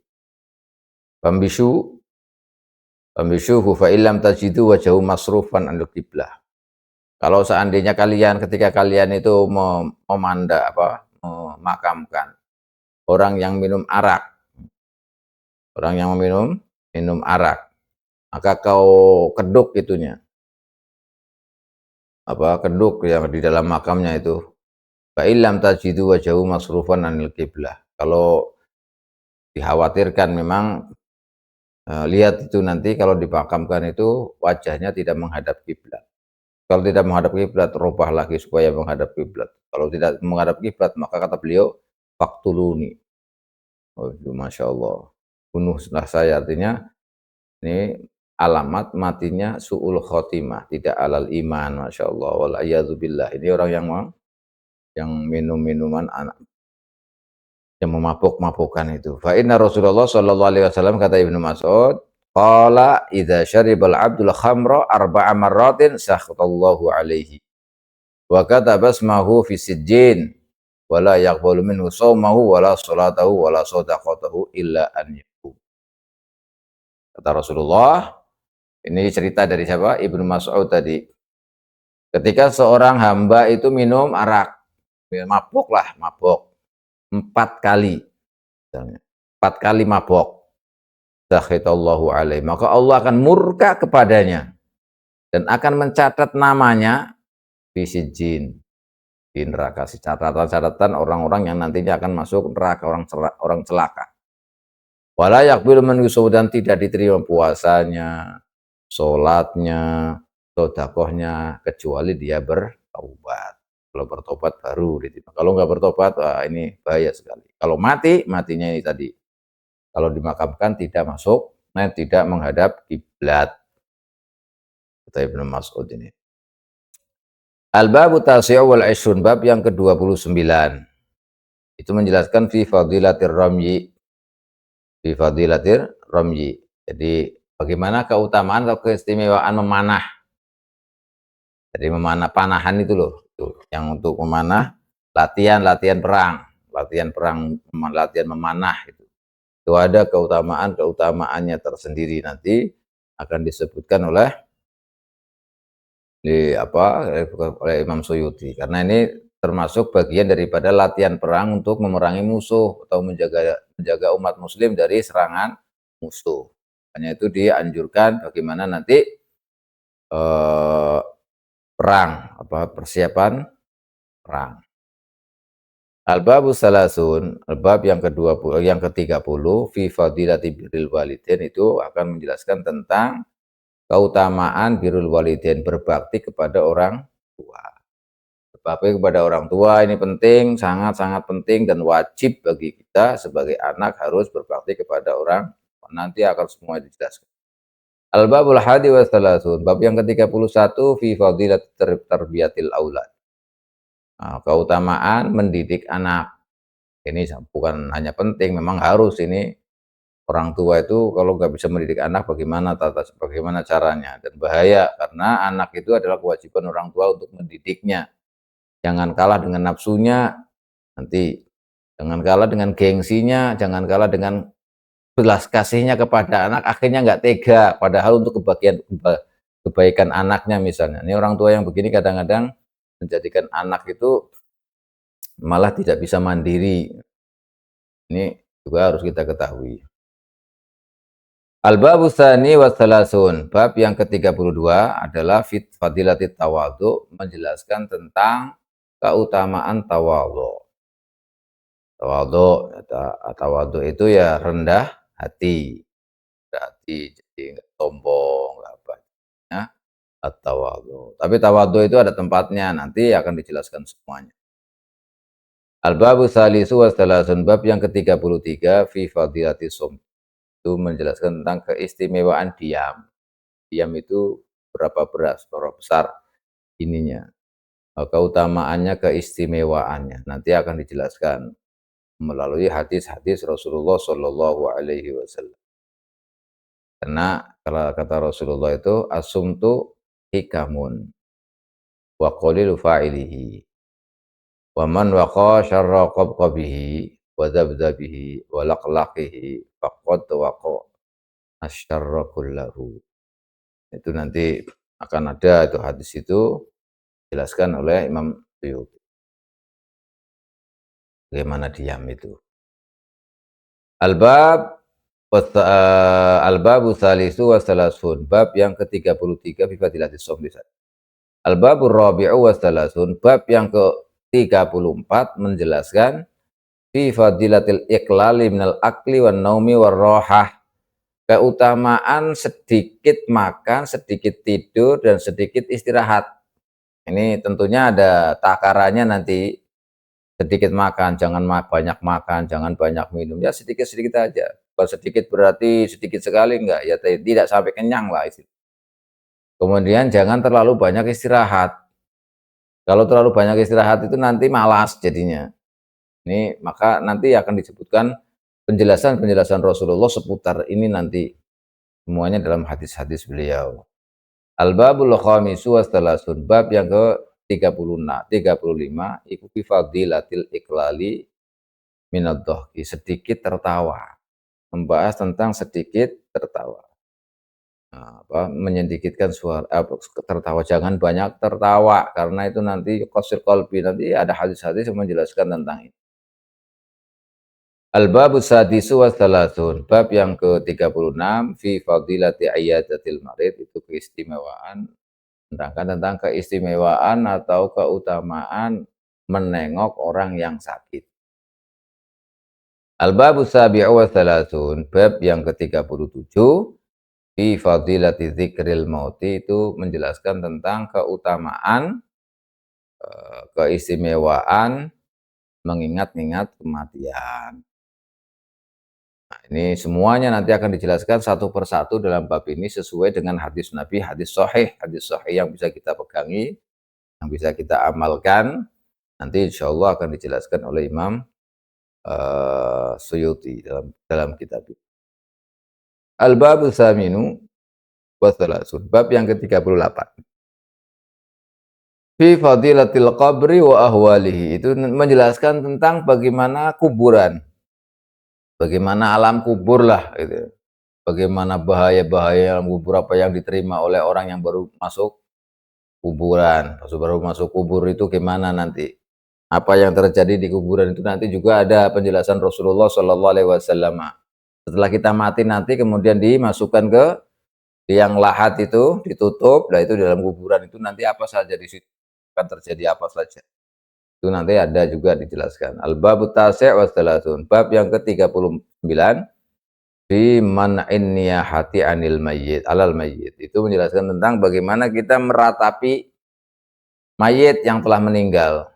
fambishuhu fa illam tajidu wajahu masrufan an qiblah. Kalau seandainya ketika kalian itu memakamkan orang yang minum arak, minum arak, maka kau keduk itunya, keduk yang di dalam makamnya itu. Fa illam tajidu wajahu masrufan anil qiblah. Kalau dikhawatirkan memang lihat itu nanti kalau dimakamkan itu wajahnya tidak menghadap kiblat. Kalau tidak menghadap kiblat, rubah lagi supaya menghadap kiblat. Kalau tidak menghadap kiblat, maka kata beliau, faktuluni. Oh, Masya Allah. Bunuhlah saya, artinya ini alamat matinya su'ul khotimah, tidak alal iman. Masya Allah. Wal'iyadzubillah. Ini orang yang minum minuman anak, yang memabuk-mabukkan itu. Fa inna Rasulullah sallallahu alaihi wasallam, kata Ibnu Mas'ud, qala idza syaribal abdul khamra arba'a marratin sakhatallahu alaihi wa kataba ismahu fi sijjin wa la yaqbalu minhu shaumahu wa la salatahu wa la shadaqatahu illa an yaqum. Kata Rasulullah, ini cerita dari siapa? Ibnu Mas'ud tadi. Ketika seorang hamba itu minum arak, mabuk 4 kali. 4 kali mabok, sakhitallahu alaihi, maka Allah akan murka kepadanya dan akan mencatat namanya di sijjin, di neraka. Catatan-catatan orang-orang yang nantinya akan masuk neraka, orang celaka. Wala yaqbilu man dan tidak diterima puasanya, sholatnya, sedekahnya kecuali dia bertaubat. Kalau bertobat baru diterima. Kalau nggak bertobat, wah ini bahaya sekali. Kalau mati, matinya ini tadi. Kalau dimakamkan tidak masuk, nah tidak menghadap kiblat. Kata Ibnu Mas'ud ini. Al-babu tasi'u wal ishrun, bab yang ke-29. Itu menjelaskan fi fadilatir ramyi, fi fadilatir ramyi. Jadi bagaimana keutamaan atau keistimewaan memanah. Jadi memanah panahan itu loh, itu yang untuk memanah latihan perang, latihan memanah itu. Itu ada keutamaannya tersendiri, nanti akan disebutkan oleh oleh Imam Suyuti, karena ini termasuk bagian daripada latihan perang untuk memerangi musuh atau menjaga umat muslim dari serangan musuh. Hanya itu dianjurkan bagaimana nanti eh, perang, persiapan perang. Al-babu salasun, al-bab yang ke-20, yang ke-30 fi fadilati birril walidain, itu akan menjelaskan tentang keutamaan birrul walidain, berbakti kepada orang tua. Berbakti kepada orang tua ini penting, sangat-sangat penting dan wajib bagi kita sebagai anak harus berbakti kepada orang tua. Nanti akan semua dijelaskan. Al-babul hadi wa salasun, bab yang ke-31 fi fadilat tarbiyatil aulad. Nah, keutamaan mendidik anak. Ini bukan hanya penting, memang harus ini. Orang tua itu kalau nggak bisa mendidik anak, bagaimana caranya, dan bahaya karena anak itu adalah kewajiban orang tua untuk mendidiknya. Jangan kalah dengan nafsunya, nanti jangan kalah dengan gengsinya, jangan kalah dengan belas kasihnya kepada anak, akhirnya nggak tega, padahal untuk kebaikan anaknya misalnya. Ini orang tua yang begini kadang-kadang menjadikan anak itu malah tidak bisa mandiri. Ini juga harus kita ketahui. Al-babu tsani wa tsalasun, bab yang ke-32 adalah fadilatit tawadhu, menjelaskan tentang keutamaan tawadhu. Tawadhu itu ya rendah hati. Rendah hati, jadi enggak sombong, enggak apa. Ya, at-tawadhu. Tapi tawadhu itu ada tempatnya, nanti akan dijelaskan semuanya. Al-babu tsalisu wa tsalasun, bab yang ke-33 fi fadilatis shaum, itu menjelaskan tentang keistimewaan diam. Diam itu berapa besar ininya, keutamaannya, keistimewaannya. Nanti akan dijelaskan melalui hadis-hadis Rasulullah Shallallahu Alaihi Wasallam. Karena kalau kata Rasulullah itu asumtu hikamun wa qalilu fa'ilihi wa man waqa syarra qabqabihi wa dzabdzabihi wa laqlaqihi faqad waqa asyarra kullahu. Itu nanti akan ada itu hadis itu dijelaskan oleh Imam Suyuti. Bagaimana diam itu. Al-bab Al-babu tsalisu wa tsalasun, bab yang ke-33 fi fadilatis shaum. Al-babur rabi'u wa tsalasun, bab yang ke-34 menjelaskan fi fadilatil iqlali minal akli wan naumi war rohah, keutamaan sedikit makan, sedikit tidur, dan sedikit istirahat. Ini tentunya ada takarannya nanti. Sedikit makan, jangan banyak makan, jangan banyak minum, ya sedikit-sedikit aja. Kalau sedikit berarti sedikit sekali, enggak, ya tidak sampai kenyang lah itu. Kemudian jangan terlalu banyak istirahat. Kalau terlalu banyak istirahat itu nanti malas jadinya. Ini maka nanti akan disebutkan penjelasan-penjelasan Rasulullah seputar ini nanti, semuanya dalam hadis-hadis beliau. Al-babul khamisu wa tsalasun, bab yang ke-36, 35, iku fi fadilatil iqlali minad dhahki, sedikit tertawa. Membahas tentang sedikit tertawa. Nah, menyedikitkan suara tertawa, jangan banyak tertawa karena itu nanti qasir qalbi, nanti ada hadis-hadis yang menjelaskan tentang ini. Al-babu sadisu wa tsalasun, bab yang ke-36 fi fadilati ayyadatil marid, itu keistimewaan, tentang keistimewaan atau keutamaan menengok orang yang sakit. Al-babu sabi'u wa thalathun, bab yang ke-37 fi fadilati dzikril mauti, itu menjelaskan tentang keutamaan, keistimewaan mengingat-ingat kematian. Nah, ini semuanya nanti akan dijelaskan satu persatu dalam bab ini sesuai dengan hadis Nabi, hadis sahih yang bisa kita pegangi, yang bisa kita amalkan. Nanti insya Allah akan dijelaskan oleh Imam Suyuti dalam kitab ini. Al-babu tsaminu wa thalathun, bab yang ke-38. Fi fadilatil qabri wa ahwalihi, itu menjelaskan tentang bagaimana kuburan, bagaimana alam kubur lah gitu. Bagaimana bahaya-bahaya alam kubur, apa yang diterima oleh orang yang baru masuk kuburan. Baru masuk kubur itu gimana nanti? Apa yang terjadi di kuburan itu nanti juga ada penjelasan Rasulullah Shallallahu alaihi wasallam. Setelah kita mati nanti kemudian dimasukkan ke liang lahat, itu ditutup, nah itu dalam kuburan itu nanti apa saja di situ akan terjadi apa saja. Itu nanti ada juga dijelaskan. Al-babu tasi' wa thalathun, bab yang ke-39 fi man'in niyahati anil mayyit alal mayyit, itu menjelaskan tentang bagaimana kita meratapi mayit yang telah meninggal.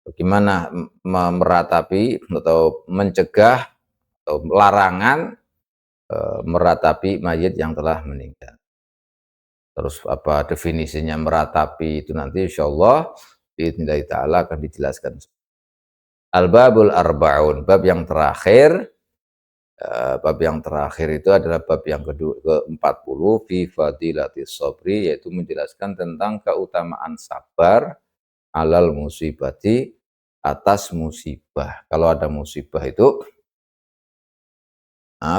Bagaimana meratapi atau mencegah atau larangan meratapi mayit yang telah meninggal. Terus apa definisinya meratapi itu nanti insyaallah biidznillah taala akan dijelaskan. Al-babul arba'un, bab yang terakhir. Bab yang terakhir itu adalah bab yang ke-40 fi fadilatis sabri, yaitu menjelaskan tentang keutamaan sabar alal musibati, atas musibah. Kalau ada musibah itu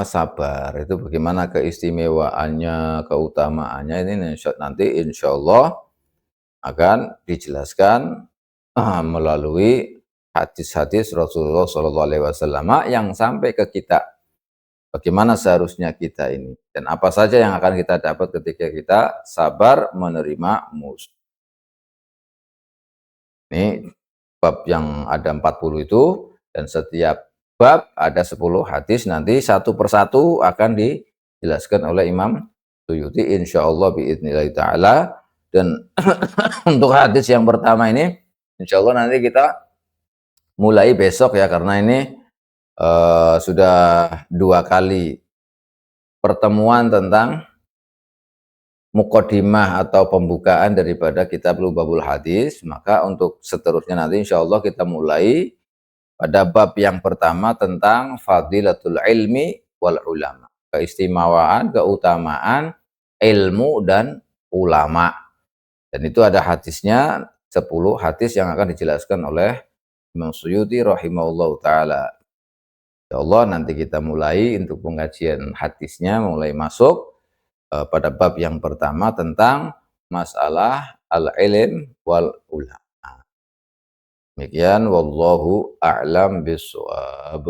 sabar, itu bagaimana keistimewaannya, keutamaannya, ini nanti insya Allah akan dijelaskan melalui hadis-hadis Rasulullah SAW yang sampai ke kita. Bagaimana seharusnya kita ini, dan apa saja yang akan kita dapat ketika kita sabar menerima musibah. Ini bab yang ada 40 itu, dan setiap bab ada 10 hadis, nanti satu persatu akan dijelaskan oleh Imam Suyuti insyaallah biidznillah ta'ala. Dan untuk hadis yang pertama ini insyaallah nanti kita mulai besok ya, karena ini sudah 2 kali pertemuan tentang muqaddimah atau pembukaan daripada kitab Lubabul Hadis. Maka untuk seterusnya nanti insya Allah kita mulai pada bab yang pertama tentang fadilatul ilmi wal ulama, keistimewaan, keutamaan ilmu dan ulama. Dan itu ada hadisnya 10 hadis yang akan dijelaskan oleh Imam Suyuti rahimahullahu taala. Ya Allah, nanti kita mulai untuk pengajian hadisnya, mulai masuk pada bab yang pertama tentang masalah al-ilm wal ulama. Demikian wallahu a'lam bishawab.